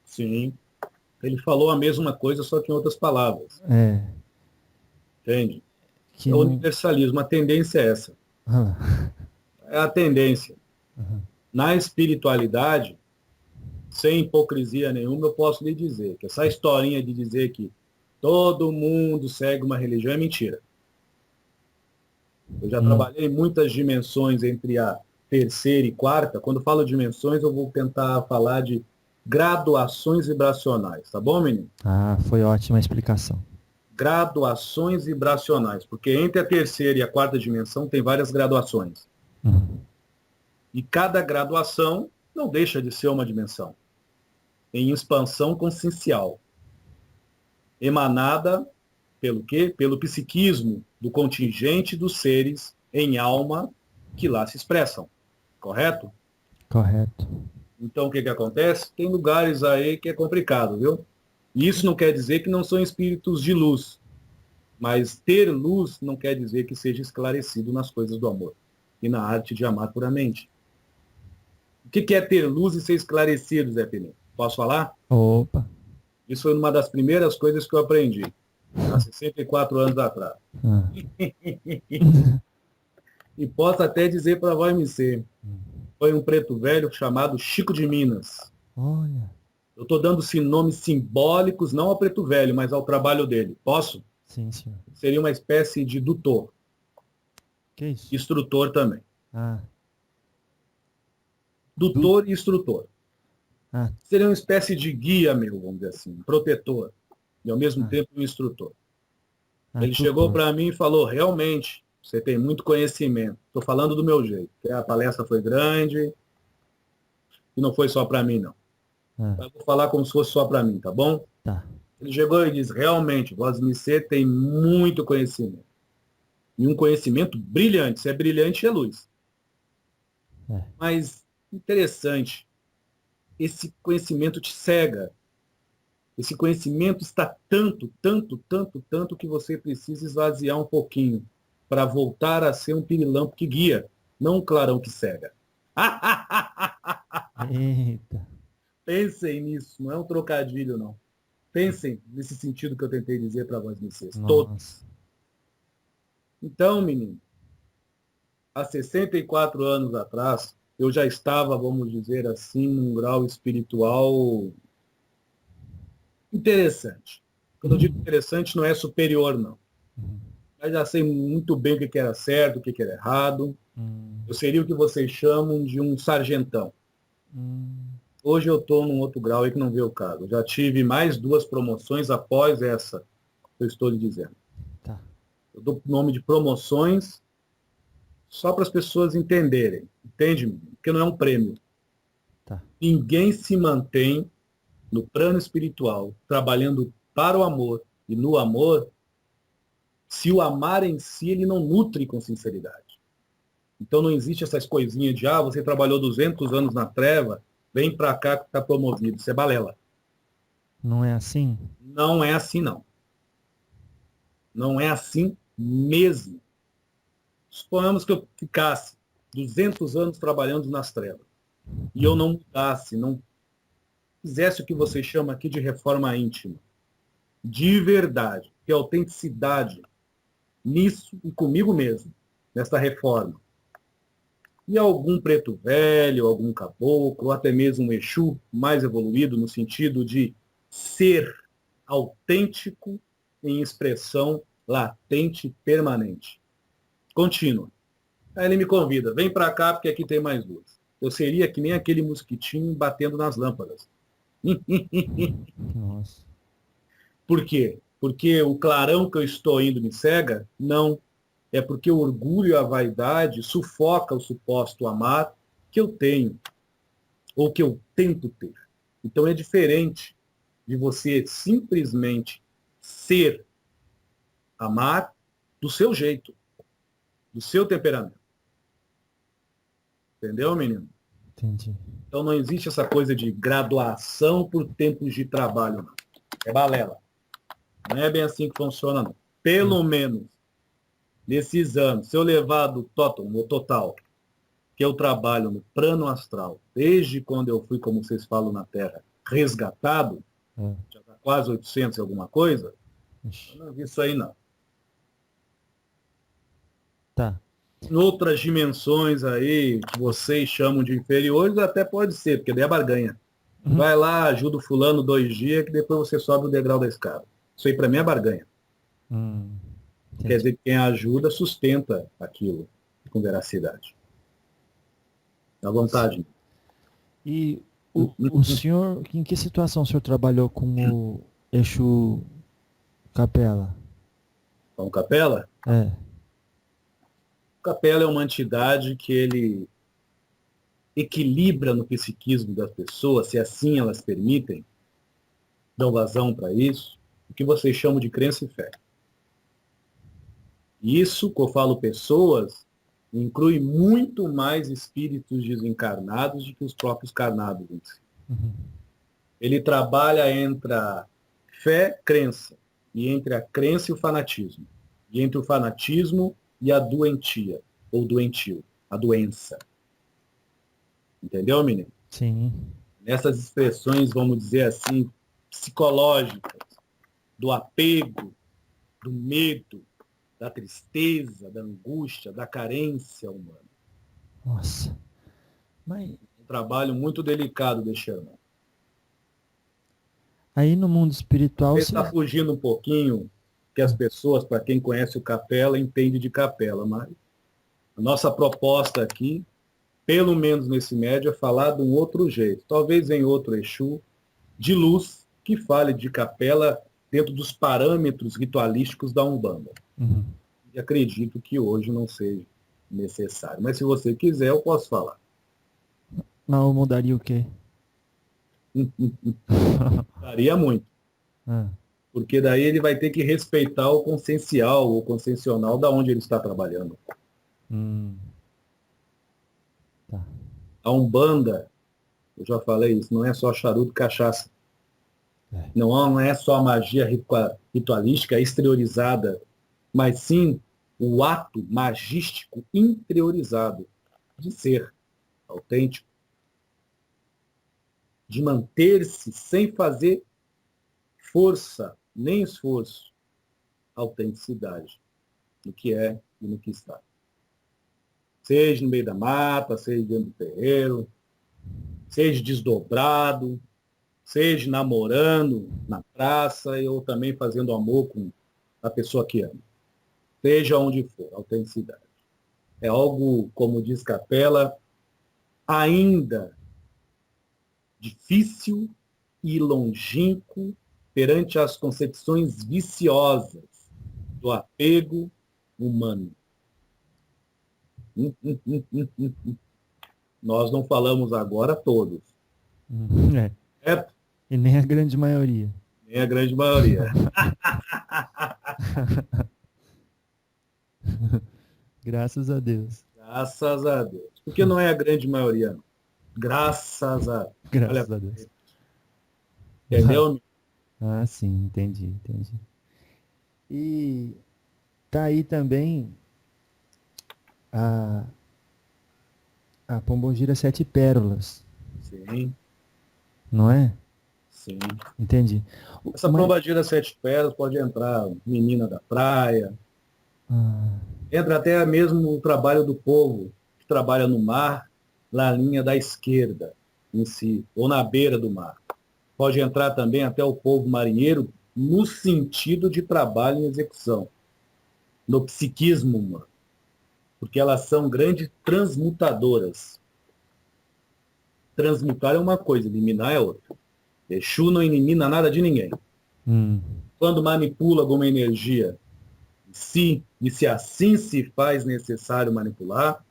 Sim. Ele falou a mesma coisa, só que em outras palavras. É, Entende? que É o não. universalismo. A tendência é essa. Ah, É a tendência. uhum. Na espiritualidade, sem hipocrisia nenhuma, eu posso lhe dizer que essa historinha de dizer que todo mundo segue uma religião é mentira. Eu já trabalhei em muitas dimensões entre a terceira e quarta. Quando falo dimensões, eu vou tentar falar de graduações vibracionais, tá bom, menino? Ah, foi ótima a explicação. Graduações vibracionais, porque entre a terceira e a quarta dimensão tem várias graduações. Uhum. E cada graduação não deixa de ser uma dimensão em expansão consciencial, emanada pelo quê? Pelo psiquismo do contingente dos seres em alma que lá se expressam, correto? Correto. Então, o que que acontece? Tem lugares aí que é complicado, viu? E isso não quer dizer que não são espíritos de luz, mas ter luz não quer dizer que seja esclarecido nas coisas do amor e na arte de amar puramente. O que que é ter luz e ser esclarecido, Zé Pneu? Posso falar? Opa. Isso foi uma das primeiras coisas que eu aprendi, há 64 anos atrás. Ah. E posso até dizer para a MC, foi um preto velho chamado Chico de Minas. Olha. Eu estou dando nomes simbólicos, não ao preto velho, mas ao trabalho dele. Posso? Sim, senhor. Seria uma espécie de tutor, Que isso? instrutor também. Ah. Du... Tutor e instrutor. Ah, Seria uma espécie de guia meu, vamos dizer assim, um protetor, e ao mesmo ah, tempo um instrutor. ah, Ele chegou tutor. para mim e falou, realmente, você tem muito conhecimento. Estou falando do meu jeito. A palestra foi grande e não foi só para mim, não. Ah, Eu vou falar como se fosse só para mim, tá bom? tá. Ele chegou e disse, realmente, Vosmecê tem muito conhecimento. E um conhecimento brilhante. Se é brilhante, é luz. É. Mas, interessante, esse conhecimento te cega. Esse conhecimento está tanto, tanto, tanto, tanto que você precisa esvaziar um pouquinho para voltar a ser um pirilampo que guia, não um clarão que cega. Eita. Pensem nisso, não é um trocadilho, não. Pensem nesse sentido que eu tentei dizer para vocês, Nossa. todos. Então, menino, há 64 anos atrás, eu já estava, vamos dizer assim, num grau espiritual interessante. Quando eu digo interessante, não é superior, não. Uhum. Mas já sei muito bem o que era certo, o que era errado. Hum, Eu seria o que vocês chamam de um sargentão. hum, Hoje eu estou num outro grau aí que não vê o caso. Eu já tive mais 2 promoções após essa que eu estou lhe dizendo. tá. Eu dou o nome de promoções só para as pessoas entenderem. Entende? Porque não é um prêmio. Tá. Ninguém se mantém no plano espiritual, trabalhando para o amor e no amor, se o amar em si ele não nutre com sinceridade. Então não existe essas coisinhas de, você trabalhou 200 anos na treva, vem para cá que está promovido. Isso é balela. Não é assim? Não é assim, não. Não é assim mesmo. Suponhamos que eu ficasse 200 anos trabalhando nas trevas e eu não mudasse, não fizesse o que você chama aqui de reforma íntima, de verdade, de autenticidade nisso e comigo mesmo, nessa reforma. E algum preto velho, algum caboclo, ou até mesmo um Exu mais evoluído no sentido de ser autêntico em expressão latente e permanente. Contínua. Aí ele me convida, vem para cá porque aqui tem mais luz. Eu seria que nem aquele mosquitinho batendo nas lâmpadas. Nossa. Por quê? Porque o clarão que eu estou indo me cega? Não. É porque o orgulho e a vaidade sufoca o suposto amar que eu tenho, ou que eu tento ter. Então é diferente de você simplesmente ser, amar do seu jeito, do seu temperamento. Entendeu, menino? Entendi. Então não existe essa coisa de graduação por tempos de trabalho, não. É balela. Não é bem assim que funciona, não. Pelo menos, nesses anos, se eu levar do total, que eu trabalho no plano astral, desde quando eu fui, como vocês falam na Terra, resgatado, É. já está quase 800 e alguma coisa, Ixi. eu não vi isso aí, não. Tá. Em outras dimensões aí, que vocês chamam de inferiores, até pode ser, porque daí é barganha. Uhum. Vai lá, ajuda o fulano 2 dias, que depois você sobe o degrau da escada. Isso aí para mim é barganha. Quer Entendi. dizer que quem ajuda sustenta aquilo com veracidade. À vontade. E o senhor, em que situação o senhor trabalhou com o Exu Capela? Então, Capela? É. Capela é uma entidade que ele equilibra no psiquismo das pessoas, se assim elas permitem, dão vazão para isso, o que vocês chamam de crença e fé. E isso, que eu falo pessoas, inclui muito mais espíritos desencarnados do que os próprios carnados em si. Uhum. Ele trabalha entre a fé, crença, e entre a crença e o fanatismo, e entre o fanatismo e a doentia, ou doentio, a doença. Entendeu, menino? Sim. Nessas expressões, vamos dizer assim, psicológicas, do apego, do medo, da tristeza, da angústia, da carência humana. Nossa. Mas Um trabalho muito delicado deste irmão. aí no mundo espiritual, Ele está fugindo um pouquinho, que as pessoas, para quem conhece o Capela, entende de Capela, mas a nossa proposta aqui, pelo menos nesse médio, é falar de um outro jeito. Talvez em outro Exu, de luz, que fale de Capela dentro dos parâmetros ritualísticos da Umbanda. Uhum. E acredito que hoje não seja necessário. Mas se você quiser, eu posso falar. Mas eu mudaria o quê? Daria muito. Ah, Porque daí ele vai ter que respeitar o consciencial, o consciencial da onde ele está trabalhando. tá. A Umbanda, eu já falei isso, não é só charuto e cachaça. É. Não é só a magia ritualística exteriorizada, mas sim o ato magístico interiorizado de ser autêntico, de manter-se sem fazer força nem esforço, autenticidade no que é e no que está. Seja no meio da mata, seja dentro do terreiro, seja desdobrado, seja namorando na praça ou também fazendo amor com a pessoa que ama. Seja onde for, autenticidade. É algo, como diz Capela, ainda difícil e longínquo perante as concepções viciosas do apego humano. Nós não falamos agora todos. É. É, E nem a grande maioria. nem a grande maioria. Graças a Deus. Graças a Deus. Porque não é a grande maioria, não. Graças a Deus. Graças Olha, a Deus. entendeu? Ah, sim, entendi. E tá aí também a, a Pombogira Sete Pérolas, Sim, não é? sim. Entendi. Essa Mas, Pombagira Sete Pérolas pode entrar menina da praia, ah, entra até mesmo o trabalho do povo que trabalha no mar, na linha da esquerda em si, ou na beira do mar. Pode entrar também até o povo marinheiro no sentido de trabalho em execução, no psiquismo humano, porque elas são grandes transmutadoras. Transmutar é uma coisa, eliminar é outra. Exu não elimina nada de ninguém. hum, Quando manipula alguma energia, se assim se faz necessário manipular,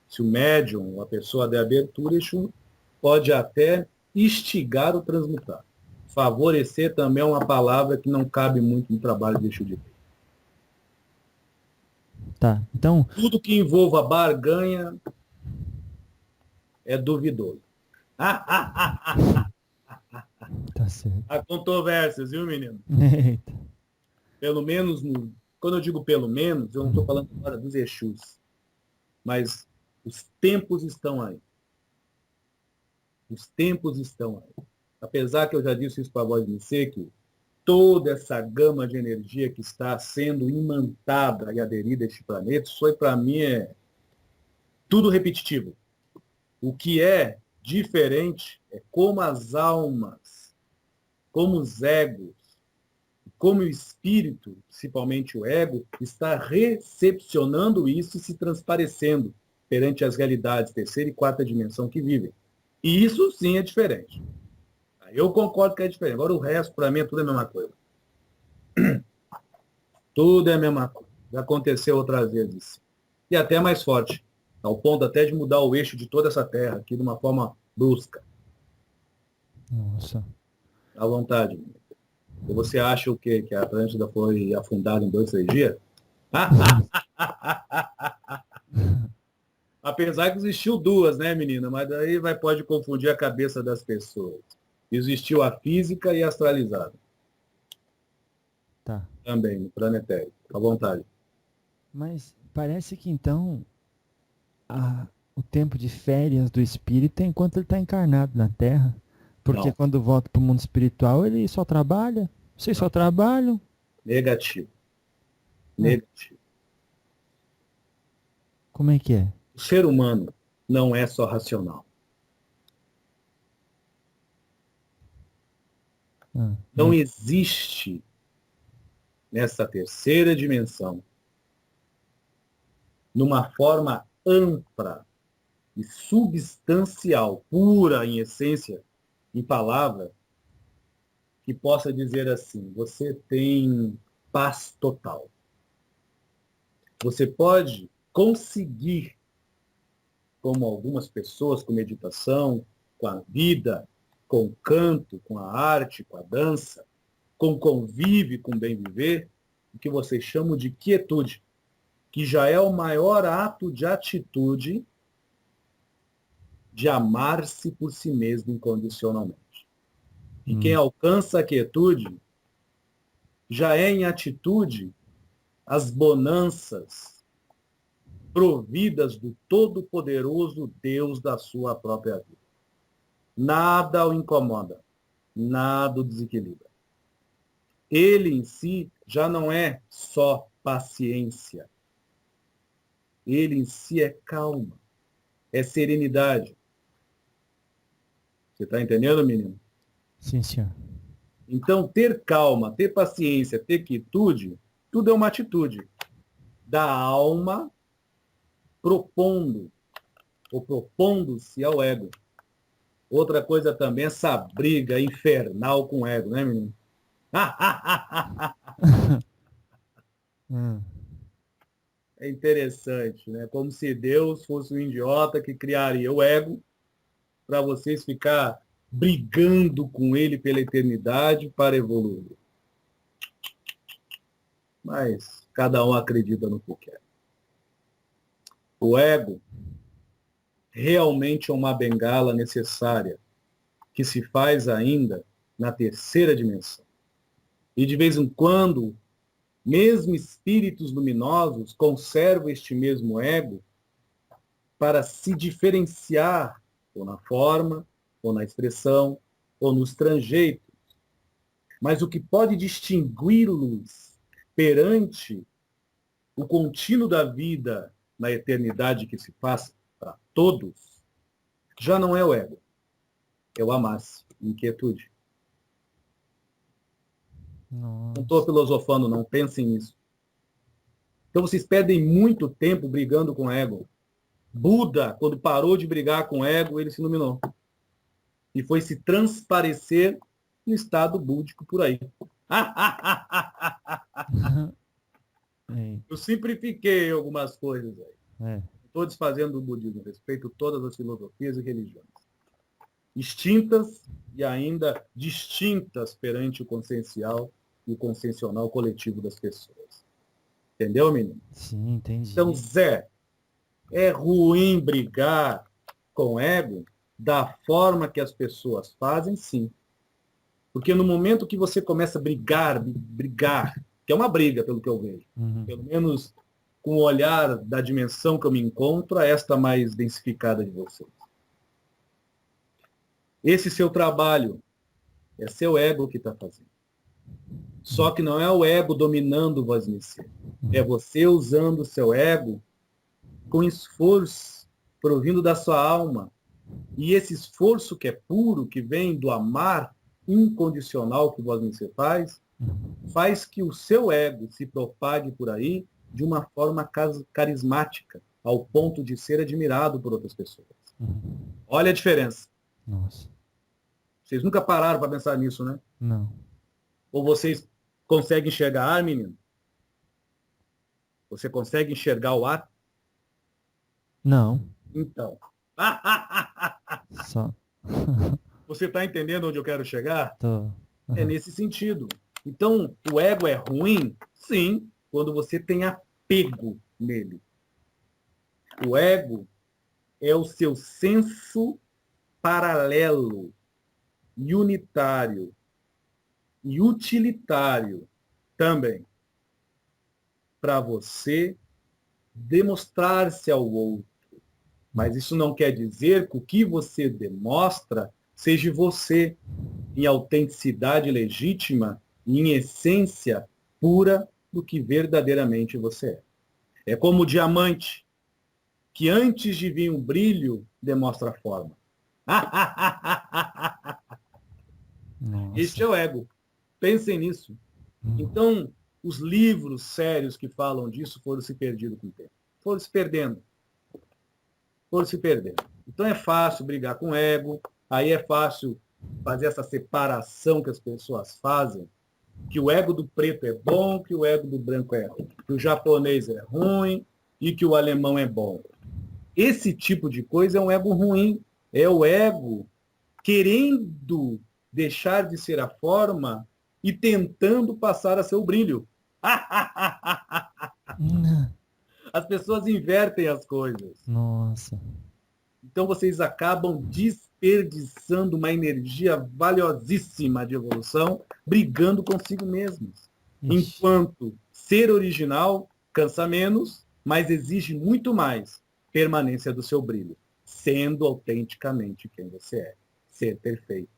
se o médium ou a pessoa der abertura, Exu pode até instigar o transmutar. Favorecer também é uma palavra que não cabe muito no trabalho de Exu de Deus. tá. Então, Tudo que envolva barganha é duvidoso. tá certo. Há controvérsias, viu, menino? Eita. Pelo menos, quando eu digo pelo menos, eu não estou falando agora dos Exus, mas os tempos estão aí. Os tempos estão aí. Apesar que eu já disse isso para a voz de ser, que toda essa gama de energia que está sendo imantada e aderida a este planeta, isso aí para mim é tudo repetitivo. O que é diferente é como as almas, como os egos, como o espírito, principalmente o ego, está recepcionando isso e se transparecendo perante as realidades terceira e quarta dimensão que vivem. E isso sim é diferente. Eu concordo que é diferente. Agora o resto, para mim, é tudo a mesma coisa. Tudo é a mesma coisa. Já aconteceu outras vezes. E até mais forte. Ao ponto até de mudar o eixo de toda essa terra aqui de uma forma brusca. Nossa. À vontade. E você acha o quê? Que a Atlântida foi afundada em 2, 3 dias? Apesar que existiu duas, né, menina? Mas daí pode confundir a cabeça das pessoas. Existiu a física e a astralizada. Tá. Também, no planetário. À vontade. Mas parece que então o tempo de férias do espírito é enquanto ele está encarnado na Terra. Porque Não. quando volta para o mundo espiritual, ele só trabalha. Vocês só trabalham. Negativo. É. Negativo. Como é que é? O ser humano não é só racional. Não existe nessa terceira dimensão, numa forma ampla e substancial, pura em essência, em palavra, que possa dizer assim, você tem paz total. Você pode conseguir, como algumas pessoas, com meditação, com a vida, com o canto, com a arte, com a dança, com convívio, com bem viver, o que vocês chamam de quietude, que já é o maior ato de atitude de amar-se por si mesmo incondicionalmente. E quem alcança a quietude já é em atitude as bonanças providas do Todo-Poderoso Deus da sua própria vida. Nada o incomoda, nada o desequilibra. Ele em si já não é só paciência. Ele em si é calma, é serenidade. Você está entendendo, menino? Sim, senhor. Então, ter calma, ter paciência, ter quietude, tudo é uma atitude da alma propondo, ou propondo-se ao ego. Outra coisa também é essa briga infernal com o ego, né, menino? É interessante, né? Como se Deus fosse um idiota que criaria o ego para vocês ficar brigando com ele pela eternidade para evoluir. Mas cada um acredita no que quer. O ego realmente é uma bengala necessária que se faz ainda na terceira dimensão. E de vez em quando, mesmo espíritos luminosos conservam este mesmo ego para se diferenciar, ou na forma, ou na expressão, ou nos trejeitos. Mas o que pode distingui-los perante o contínuo da vida na eternidade que se faz para todos, já não é o ego, é o amar-se, inquietude. Nossa. Não estou filosofando, não, pensem nisso. Então vocês perdem muito tempo brigando com o ego. Buda, quando parou de brigar com o ego, ele se iluminou. E foi se transparecer no estado búdico por aí. Eu simplifiquei algumas coisas aí. Estou desfazendo o budismo, respeito todas as filosofias e religiões. Extintas e ainda distintas perante o consciencial e o consciencial coletivo das pessoas. Entendeu, menino? Sim, entendi. Então, Zé, é ruim brigar com ego da forma que as pessoas fazem, sim. Porque no momento que você começa a brigar, que é uma briga, pelo que eu vejo. Pelo menos com o olhar da dimensão que eu me encontro, a esta mais densificada de vocês. Esse seu trabalho é seu ego que está fazendo. Só que não é o ego dominando o Vosmecê. É você usando o seu ego com esforço, provindo da sua alma. E esse esforço que é puro, que vem do amar incondicional que o Vosmecê faz que o seu ego se propague por aí de uma forma carismática, ao ponto de ser admirado por outras pessoas. Olha a diferença. Nossa. Vocês nunca pararam para pensar nisso, né? Não. Ou vocês conseguem enxergar ar, menino? Você consegue enxergar o ar? Não. Então. Só. Você está entendendo onde eu quero chegar? Tô. É nesse sentido. Então, o ego é ruim? Sim, quando você tem apego nele. O ego é o seu senso paralelo, e unitário e utilitário também, para você demonstrar-se ao outro. Mas isso não quer dizer que o que você demonstra seja você em autenticidade legítima e em essência pura do que verdadeiramente você é. É como o diamante, que antes de vir um brilho, demonstra a forma. Este é o ego. Pensem nisso. Então, os livros sérios que falam disso foram se perdendo com o tempo. Foram se perdendo. Foram se perdendo. Então é fácil brigar com o ego, aí é fácil fazer essa separação que as pessoas fazem, que o ego do preto é bom, que o ego do branco é ruim, que o japonês é ruim e que o alemão é bom. Esse tipo de coisa é um ego ruim. É o ego querendo deixar de ser a forma e tentando passar a ser o brilho. As pessoas invertem as coisas. Nossa. Então vocês acabam desperdiçando uma energia valiosíssima de evolução, brigando consigo mesmos. Ixi. Enquanto ser original cansa menos, mas exige muito mais permanência do seu brilho, sendo autenticamente quem você é, ser perfeito.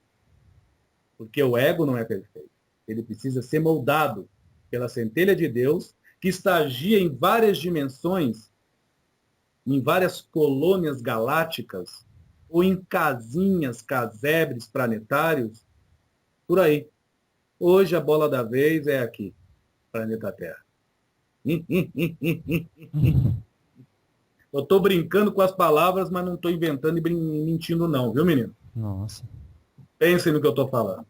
Porque o ego não é perfeito. Ele precisa ser moldado pela centelha de Deus, que estagia em várias dimensões, em várias colônias galácticas, ou em casinhas, casebres planetários, por aí. Hoje a bola da vez é aqui, planeta Terra. Eu estou brincando com as palavras, mas não estou inventando e mentindo não, viu, menino? Nossa. Pensem no que eu estou falando.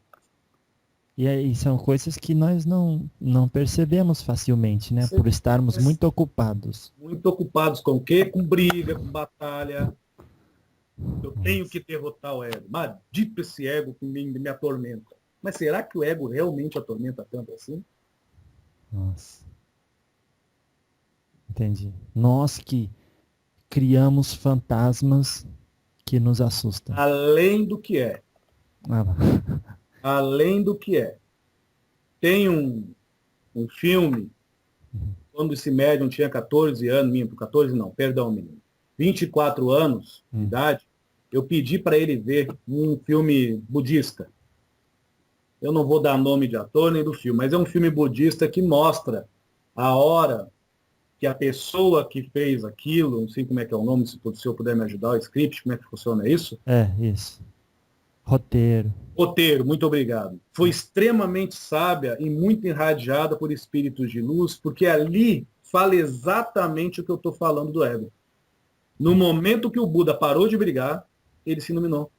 E aí são coisas que nós não percebemos facilmente, né? Por estarmos muito ocupados. Muito ocupados com o quê? Com briga, com batalha. Eu tenho que derrotar o ego. Maldito esse ego que me atormenta. Mas será que o ego realmente atormenta tanto assim? Nossa. Entendi. Nós que criamos fantasmas que nos assustam. Além do que é. Ah, lá. Além do que é. Tem um filme, quando esse médium tinha 14 anos, minto, 14 não, perdão, menino, 24 anos de idade, eu pedi para ele ver um filme budista. Eu não vou dar nome de ator nem do filme, mas é um filme budista que mostra a hora que a pessoa que fez aquilo, não sei como é que é o nome, se o senhor puder me ajudar, o script, como é que funciona isso? É, isso. Roteiro. Roteiro, muito obrigado. Foi extremamente sábia e muito irradiada por espíritos de luz, porque ali fala exatamente o que eu estou falando do ego. No momento que o Buda parou de brigar, ele se iluminou.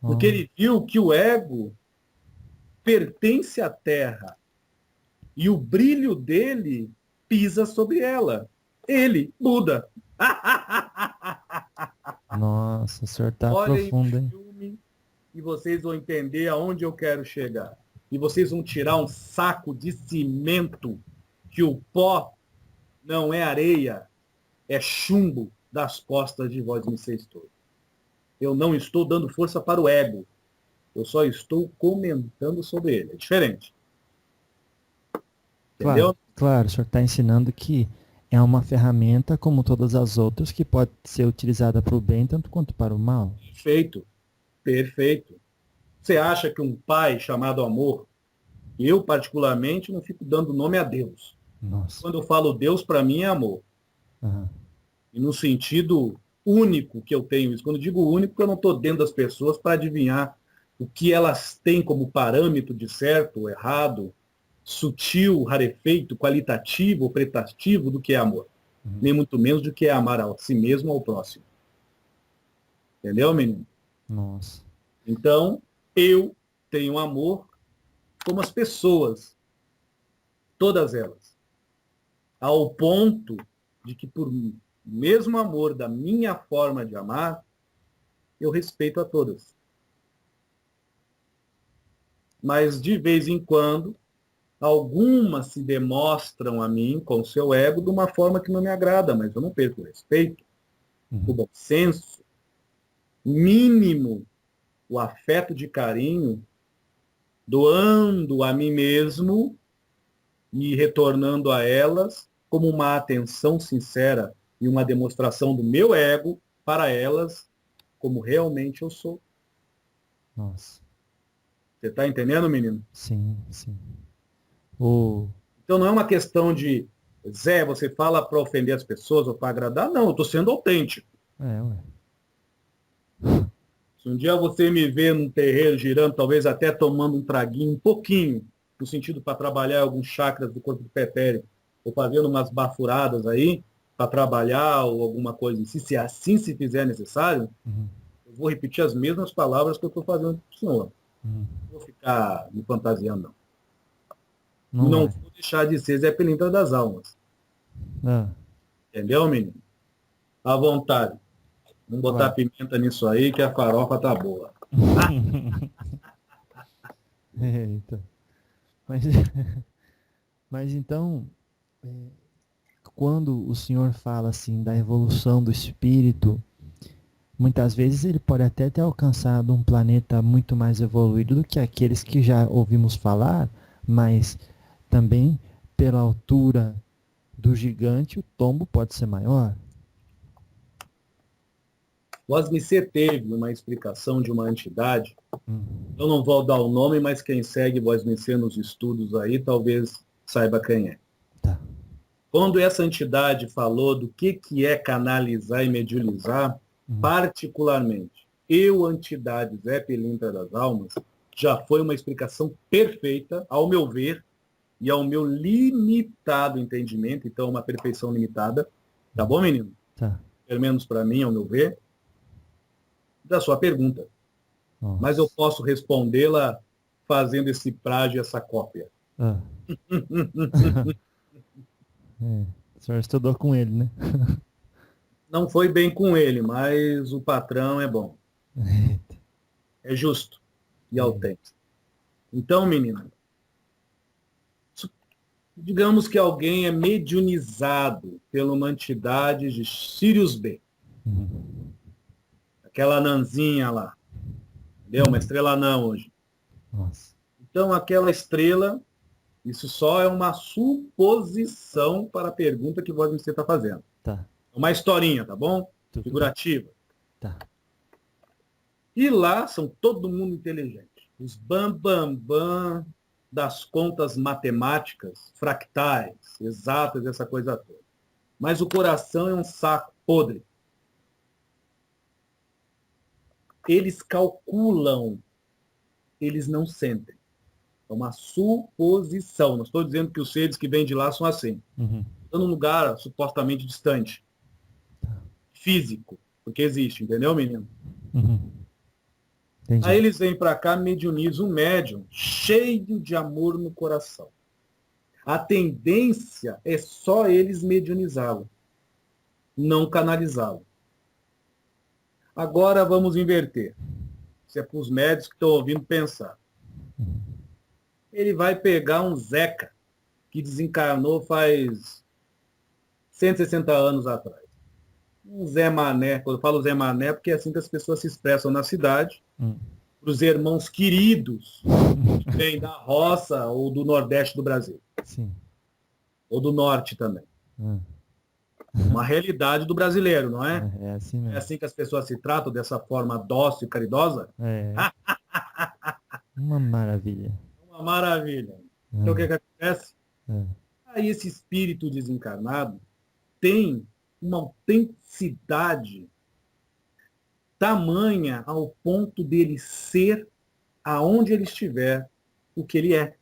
Porque ele viu que o ego pertence à Terra e o brilho dele pisa sobre ela. Ele, Buda. Nossa, o senhor tá Olhem profundo, o hein? filme e vocês vão entender aonde eu quero chegar. E vocês vão tirar um saco de cimento, que o pó não é areia, é chumbo das costas de vós me todo. Eu não estou dando força para o ego. Eu só estou comentando sobre ele. É diferente. Claro, Entendeu? claro, o senhor está ensinando que é uma ferramenta como todas as outras que pode ser utilizada para o bem tanto quanto para o mal. Perfeito, perfeito. Você acha que um pai chamado amor, eu particularmente não fico dando nome a Deus. Nossa. Quando eu falo Deus, para mim é amor. Aham. E no sentido único que eu tenho isso. Quando eu digo único, eu não estou dentro das pessoas para adivinhar o que elas têm como parâmetro de certo ou errado, sutil, rarefeito, qualitativo ou pretativo do que é amor. Uhum. Nem muito menos do que é amar a si mesmo ou ao próximo. Entendeu, menino? Nossa. Então, eu tenho amor como as pessoas, todas elas, ao ponto de que, por mesmo amor da minha forma de amar, eu respeito a todas. Mas, de vez em quando, algumas se demonstram a mim com seu ego de uma forma que não me agrada, mas eu não perco o respeito, o Uhum. bom senso, mínimo, o afeto de carinho, doando a mim mesmo e retornando a elas como uma atenção sincera e uma demonstração do meu ego para elas como realmente eu sou. Nossa. Você está entendendo, menino? Sim, sim. O... Então não é uma questão de, Zé, você fala para ofender as pessoas ou para agradar. Não, eu estou sendo autêntico. É, ué. Se um dia você me vê num terreiro girando, talvez até tomando um traguinho, um pouquinho, no sentido para trabalhar alguns chakras do corpo do pretéreo, ou fazendo umas bafuradas aí, para trabalhar ou alguma coisa assim, se assim se fizer necessário, Uhum. eu vou repetir as mesmas palavras que eu estou fazendo para o senhor. Uhum. Não vou ficar me fantasiando, não. E Não não vai. vou deixar de ser Zé Pilintra das Almas. Ah, Entendeu, menino? À vontade. Vamos botar claro. pimenta nisso aí, que a farofa tá boa. Eita. Mas, mas então, quando o senhor fala assim da evolução do espírito, muitas vezes ele pode até ter alcançado um planeta muito mais evoluído do que aqueles que já ouvimos falar, mas também pela altura do gigante, o tombo pode ser maior. Vosmecê teve uma explicação de uma entidade. Hum. Eu não vou dar o nome, mas quem segue Vosmecê nos estudos aí talvez saiba quem é. Tá. Quando essa entidade falou do que é canalizar e mediunizar, Hum. particularmente, eu, entidade Zé Pilintra das Almas, já foi uma explicação perfeita, ao meu ver, e ao meu limitado entendimento, então uma perfeição limitada, tá bom, menino? Tá. Pelo menos para mim, ao meu ver, da sua pergunta. Mas eu Nossa. posso respondê-la fazendo esse plágio, essa cópia. Ah. É. O senhor estudou com ele, né? Não foi bem com ele, mas o patrão é bom, Eita. é justo e É. autêntico. Então, menina, digamos que alguém é mediunizado pela uma entidade de Sirius B, Uhum. aquela anãzinha lá, entendeu? Uma estrela anã hoje. Nossa. Então, aquela estrela, isso só é uma suposição para a pergunta que você está fazendo. Tá. Uma historinha, tá bom? Tudo bem. Figurativa. Tá. E lá são todo mundo inteligente. Os bam das contas matemáticas, fractais, exatas, essa coisa toda. Mas o coração é um saco podre. Eles calculam, eles não sentem. É uma suposição. Não estou dizendo que os seres que vêm de lá são assim. Uhum. Estão num lugar supostamente distante, Tá. físico, porque existe, entendeu, menino? Uhum. Entendi. Aí eles vêm para cá, mediunizam um médium cheio de amor no coração. A tendência é só eles mediunizá-lo, não canalizá-lo. Agora vamos inverter. Isso é para os médicos que estão ouvindo pensar. Uhum. Ele vai pegar um Zeca, que desencarnou faz 160 anos atrás. Um Zé Mané, quando eu falo Zé Mané, porque é assim que as pessoas se expressam na cidade, para os irmãos queridos que vêm da roça ou do Nordeste do Brasil. Sim. ou do norte também. Ah, Uma realidade do brasileiro, não é? é assim É mesmo. assim que as pessoas se tratam, dessa forma dócil e caridosa? É, uma maravilha. Uma maravilha. Então, o que Ah, que acontece? ah, Aí esse espírito desencarnado tem uma autenticidade tamanha ao ponto dele ser, aonde ele estiver, o que ele é.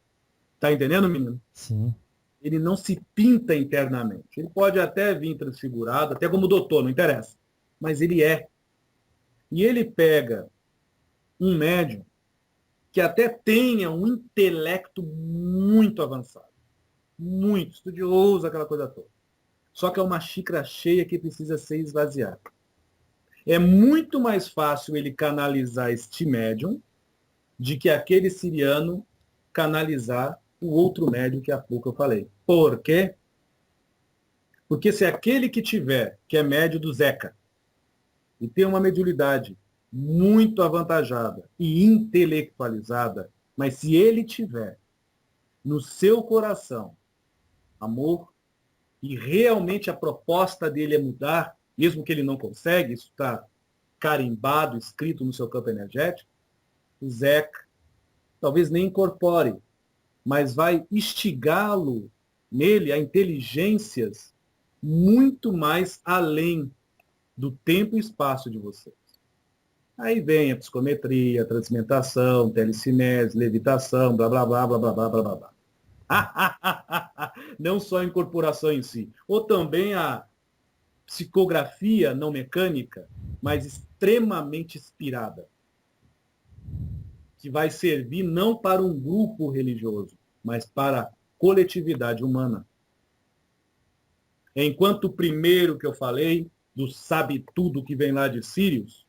Tá entendendo, menino? sim. Ele não se pinta internamente. Ele pode até vir transfigurado, até como doutor, não interessa. Mas ele é. E ele pega um médium que até tenha um intelecto muito avançado, muito estudioso, aquela coisa toda. Só que é uma xícara cheia que precisa ser esvaziada. É muito mais fácil ele canalizar este médium de que aquele siriano canalizar o outro médium que há pouco eu falei. Por quê? Porque se aquele que tiver, que é médio do Zeca, e tem uma mediunidade muito avantajada e intelectualizada, mas se ele tiver no seu coração amor e realmente a proposta dele é mudar, mesmo que ele não consegue, isso está carimbado, escrito no seu campo energético, o Zeca talvez nem incorpore, mas vai instigá-lo nele a inteligências muito mais além do tempo e espaço de vocês. Aí vem a psicometria, a transmentação, telecinese, levitação, blá, blá, blá, blá, blá, blá, blá, blá. Não só a incorporação em si, ou também a psicografia não mecânica, mas extremamente inspirada, que vai servir não para um grupo religioso, mas para a coletividade humana. Enquanto o primeiro que eu falei, do sabe tudo que vem lá de Sírios,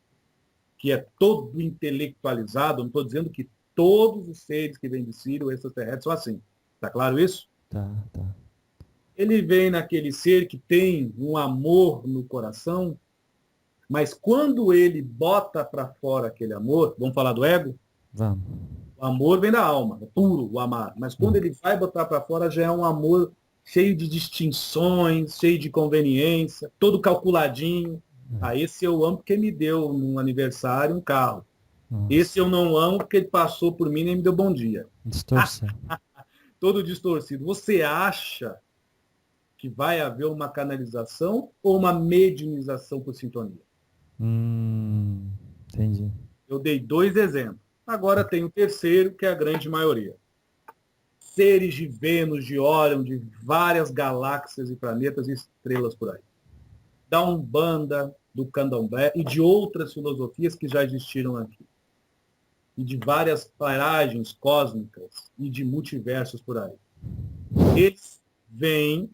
que é todo intelectualizado, não estou dizendo que todos os seres que vêm de Sírio, extraterrestres, são assim. Está claro isso? Tá, tá. Ele vem naquele ser que tem um amor no coração, mas quando ele bota para fora aquele amor, vamos falar do ego? Vamos. O amor vem da alma, é puro o amar. Mas quando ele vai botar para fora, já é um amor cheio de distinções, cheio de conveniência, todo calculadinho. Ah, esse eu amo porque me deu num aniversário um carro. Nossa. Esse eu não amo porque ele passou por mim e nem me deu bom dia. Distorção. Todo distorcido. Você acha que vai haver uma canalização ou uma mediunização por sintonia? Entendi. Eu dei 2 exemplos. Agora tem o terceiro, que é a grande maioria. Seres de Vênus, de Órion, de várias galáxias e planetas e estrelas por aí. Da Umbanda, do Candomblé e de outras filosofias que já existiram aqui. E de várias paragens cósmicas e de multiversos por aí. Eles vêm,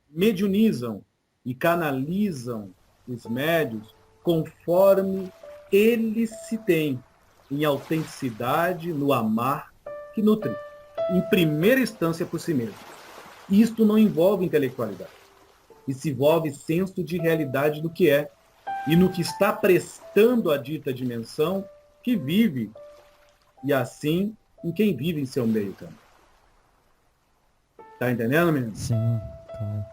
mediunizam e canalizam os médios conforme eles se têm em autenticidade, no amar que nutre, em primeira instância por si mesmo. Isto não envolve intelectualidade. Isso envolve senso de realidade do que é e no que está prestando a dita dimensão que vive e assim em quem vive em seu meio também. Tá entendendo, menino? Sim, claro.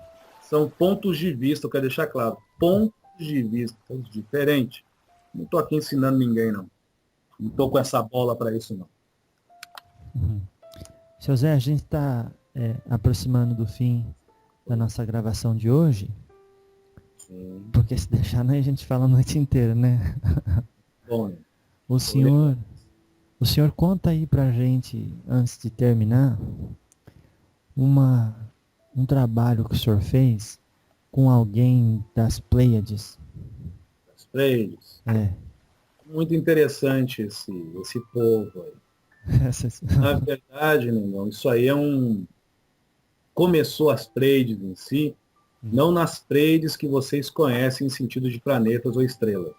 São pontos de vista, eu quero deixar claro. Pontos de vista diferentes. Não estou aqui ensinando ninguém, não. Não estou com essa bola para isso, não. Seu Zé, a gente está aproximando do fim da nossa gravação de hoje. Sim. Porque se deixar, né, a gente fala a noite inteira, né? Bom, O senhor conta aí pra gente, antes de terminar, um trabalho que o senhor fez com alguém das Pleiades. as Pleiades. É. Muito interessante esse povo aí. Na verdade, Ningão, isso aí começou as Pleiades em si, não nas Pleiades que vocês conhecem em sentido de planetas ou estrelas.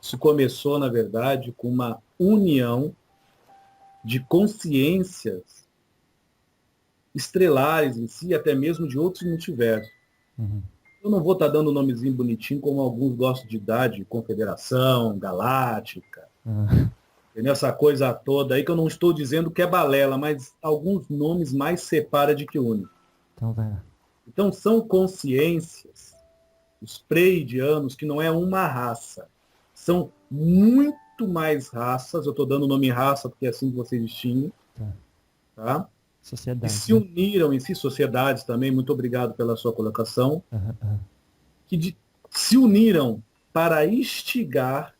Isso começou, na verdade, com uma união de consciências estrelares em si, até mesmo de outros multiversos. Eu não vou estar dando um nomezinho bonitinho, como alguns gostam de dar, de Confederação, Galáctica, entendeu? Essa coisa toda aí, que eu não estou dizendo que é balela, mas alguns nomes mais separa de que une. Então vai lá. Então são consciências, os pleiadianos, que não é uma raça. São muito mais raças, eu estou dando o nome raça porque é assim que você distingue, Tá. tá? Que Sociedade. se uniram em si, sociedades também, muito obrigado pela sua colocação, se uniram para instigar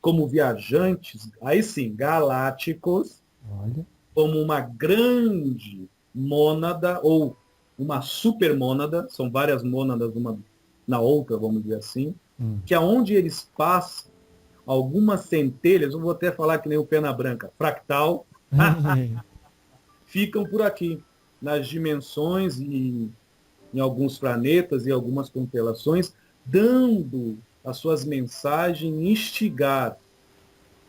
como viajantes, aí sim, galácticos, Olha. como uma grande mônada, ou uma supermônada, são várias mônadas uma na outra, vamos dizer assim, que aonde eles passam, algumas centelhas, eu vou até falar que nem o Pena Branca, fractal, ficam por aqui, nas dimensões e em alguns planetas e algumas constelações, dando as suas mensagens, instigar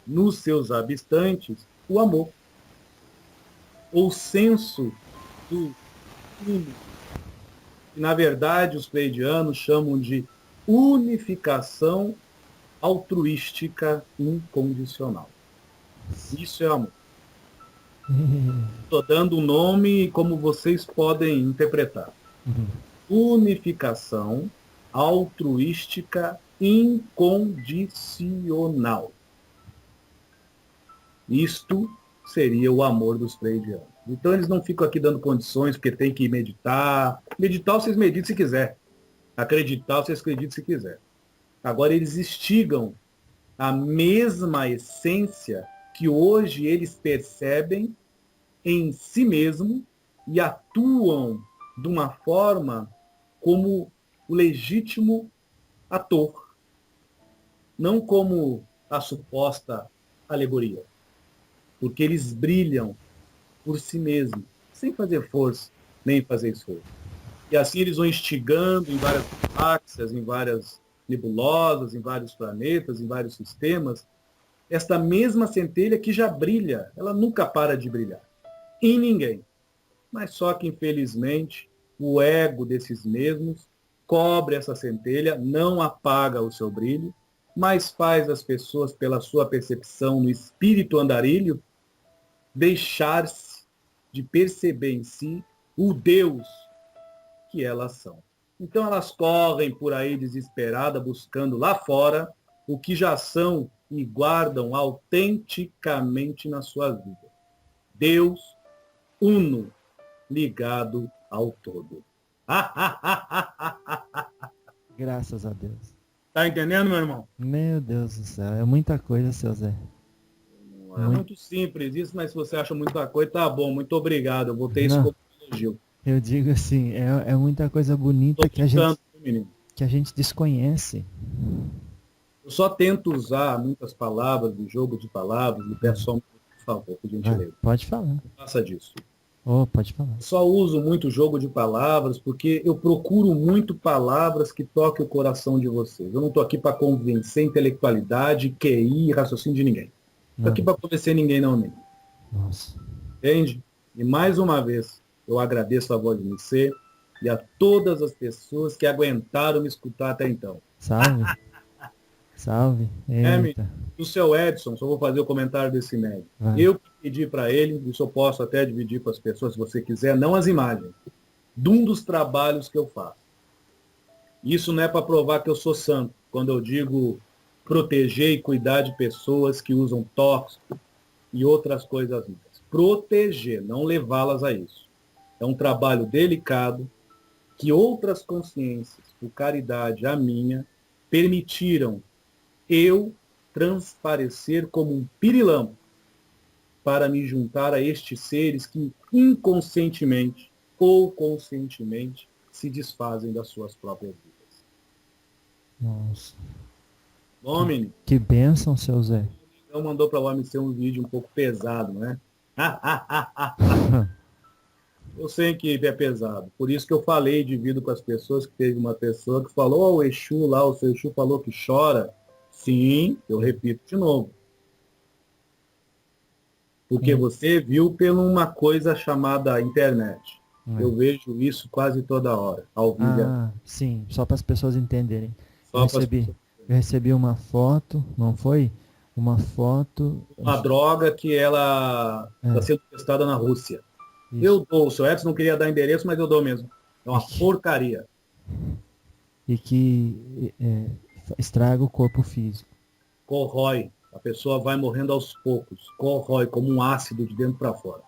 nos seus habitantes o amor, ou senso do uno, que na verdade os pleiadianos chamam de unificação altruística incondicional. Isso é amor. Estou dando um nome como vocês podem interpretar. Unificação altruística incondicional. Isto seria o amor dos pleiadianos. Então eles não ficam aqui dando condições porque tem que meditar. Meditar vocês meditem se quiser. Acreditar vocês acreditam se quiser. Agora eles instigam a mesma essência que hoje eles percebem em si mesmo e atuam de uma forma como o legítimo ator, não como a suposta alegoria, porque eles brilham por si mesmos, sem fazer força, nem fazer esforço. E assim eles vão instigando em várias galáxias, em várias nebulosas, em vários planetas, em vários sistemas, esta mesma centelha que já brilha, ela nunca para de brilhar. Em ninguém. Mas só que, infelizmente, o ego desses mesmos cobre essa centelha, não apaga o seu brilho, mas faz as pessoas, pela sua percepção no espírito andarilho, deixar-se de perceber em si o Deus que elas são. Então elas correm por aí desesperadas, buscando lá fora o que já são e guardam autenticamente na sua vida. Deus uno, ligado ao todo. Graças a Deus. Tá entendendo, meu irmão? Meu Deus do céu, é muita coisa, seu Zé. É muito simples isso, mas se você acha muita coisa, tá bom, muito obrigado. Eu vou ter isso Não, como elogio. eu digo assim, é muita coisa bonita Tô ficando, menino. que a gente desconhece. Eu só tento usar muitas palavras, de jogo de palavras, e peço só, por favor, por gentileza. Pode falar. Não faça disso. Oh, pode falar. Eu só uso muito jogo de palavras porque eu procuro muito palavras que toquem o coração de vocês. Eu não estou aqui para convencer intelectualidade, QI, raciocínio de ninguém. Estou aqui para convencer ninguém, não, nem. Nossa. Entende? E mais uma vez, eu agradeço a voz de você e a todas as pessoas que aguentaram me escutar até então. Salve. Salve. Eita. O seu Edson, só vou fazer o comentário desse médico. Eu pedi para ele, isso eu posso até dividir com as pessoas, se você quiser, não as imagens, de um dos trabalhos que eu faço. Isso não é para provar que eu sou santo, quando eu digo proteger e cuidar de pessoas que usam tóxico e outras coisas mais. Proteger, não levá-las a isso. É um trabalho delicado que outras consciências, por caridade a minha, permitiram eu transparecer como um pirilampo para me juntar a estes seres que inconscientemente ou conscientemente se desfazem das suas próprias vidas. Nossa. Homem, que bênção, seu Zé. Então mandou para o homem ser um vídeo um pouco pesado, né? Eu sei que é pesado. Por isso que eu falei, divido com as pessoas, que teve uma pessoa que falou, o Exu lá, o seu Exu falou que chora. Sim, eu repito de novo. Porque você viu por uma coisa chamada internet. Eu vejo isso quase toda hora, ao vivo. Sim, só para as pessoas entenderem. Eu recebi uma foto, não foi? Uma foto... Uma droga que ela está sendo testada na Rússia. Isso. Eu dou, o seu Edson não queria dar endereço, mas eu dou mesmo. É uma porcaria. E que estraga o corpo físico. Corrói. A pessoa vai morrendo aos poucos. Corrói como um ácido de dentro para fora.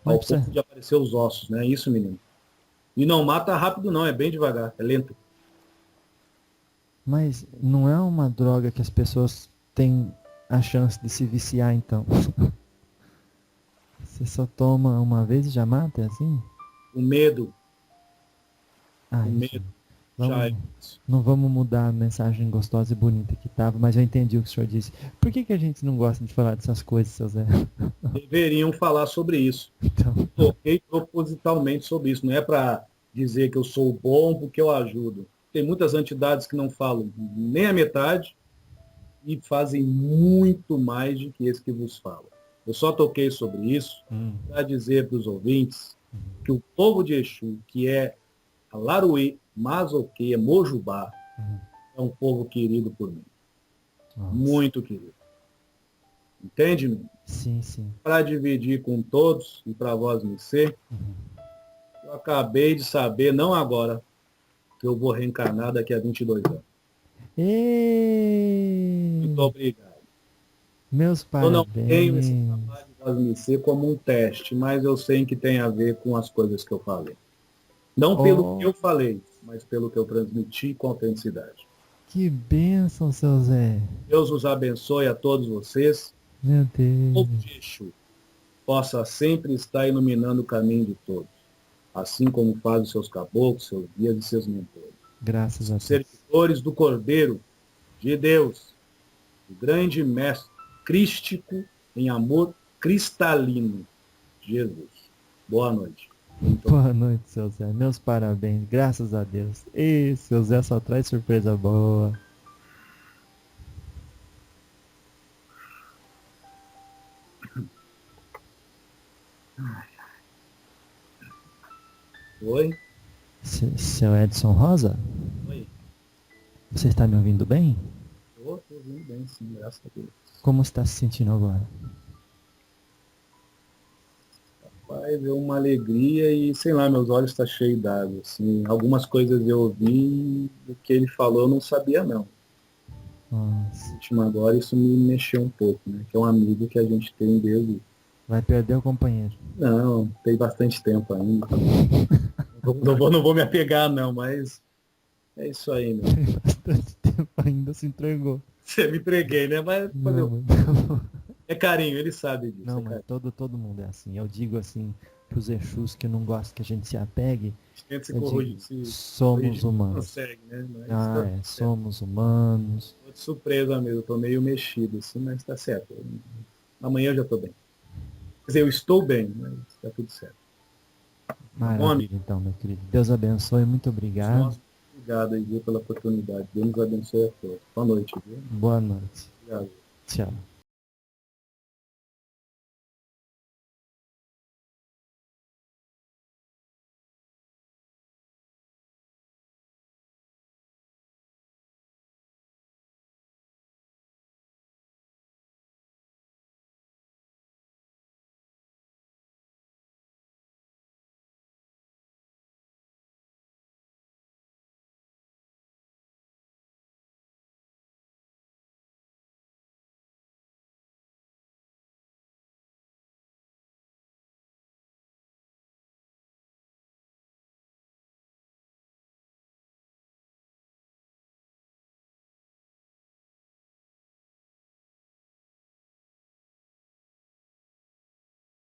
Ao Mas, ponto de aparecer os ossos, né? Isso, menino. E não mata rápido não, é bem devagar, é lento. mas não é uma droga que as pessoas têm a chance de se viciar, então. Você só toma uma vez e já mata, é assim? O medo, Ah, o enfim. medo já é isso. Não vamos mudar a mensagem gostosa e bonita que tava, mas eu entendi o que o senhor disse. Por que a gente não gosta de falar dessas coisas, seu Zé? Deveriam falar sobre isso. Então, Toquei propositalmente sobre isso. Não é para dizer que eu sou bom porque eu ajudo. Tem muitas entidades que não falam nem a metade e fazem muito mais do que esse que vos fala. Eu só toquei sobre isso para dizer para os ouvintes que o povo de Exu, que é Alaruí, Mazoqueia, Mojubá, é um povo querido por mim. nossa. Muito querido. Entende, menino? Sim, sim. Para dividir com todos e para vós me ser, eu acabei de saber, não agora, que eu vou reencarnar daqui a 22 anos. Muito Ei, obrigado. meus Eu não tenho esse parabéns. trabalho de vós me ser como um teste, mas eu sei que tem a ver com as coisas que eu falei. Não pelo que eu falei, mas pelo que eu transmiti com autenticidade. Que bênção, seu Zé. Deus os abençoe a todos vocês. Meu O Deus. povo de Exu possa sempre estar iluminando o caminho de todos, assim como faz os seus caboclos, seus guias e seus mentores. Graças a Deus. Servidores do Cordeiro de Deus, o grande mestre crístico em amor cristalino, Jesus. Boa noite. Boa noite, seu Zé. Meus parabéns. Graças a Deus. E seu Zé só traz surpresa boa. Oi? Seu Edson Rosa? Oi. Você está me ouvindo bem? Estou ouvindo bem, sim, graças a Deus. Como está se sentindo agora? Rapaz, deu uma alegria e, sei lá, meus olhos estão cheios d'água. Assim, algumas coisas eu ouvi, do que ele falou eu não sabia, não. Nossa. Último agora, isso me mexeu um pouco, né? Que é um amigo que a gente tem desde... Vai perder o companheiro. Não, tem bastante tempo ainda. Não vou me apegar, não, mas é isso aí, meu. Tem bastante tempo ainda, se entregou. Você me preguei, né? Mas Não, é carinho, ele sabe disso. não, é mas carinho. todo mundo é assim. Eu digo assim, pros Exus que não gostam que a gente se apegue, A gente se eu corrige, digo, se somos corrige, não humanos. consegue, né? Mas Ah, tá certo. somos humanos. Tô de surpresa mesmo, tô meio mexido, assim, mas tá certo. Amanhã eu já tô bem. Quer dizer, eu estou bem, mas tá tudo certo. Maravilha, então, meu querido. Deus abençoe, muito obrigado. Nossa, obrigado aí, viu, pela oportunidade. Deus nos abençoe a todos. Boa noite, viu? Boa noite. Obrigado. Tchau.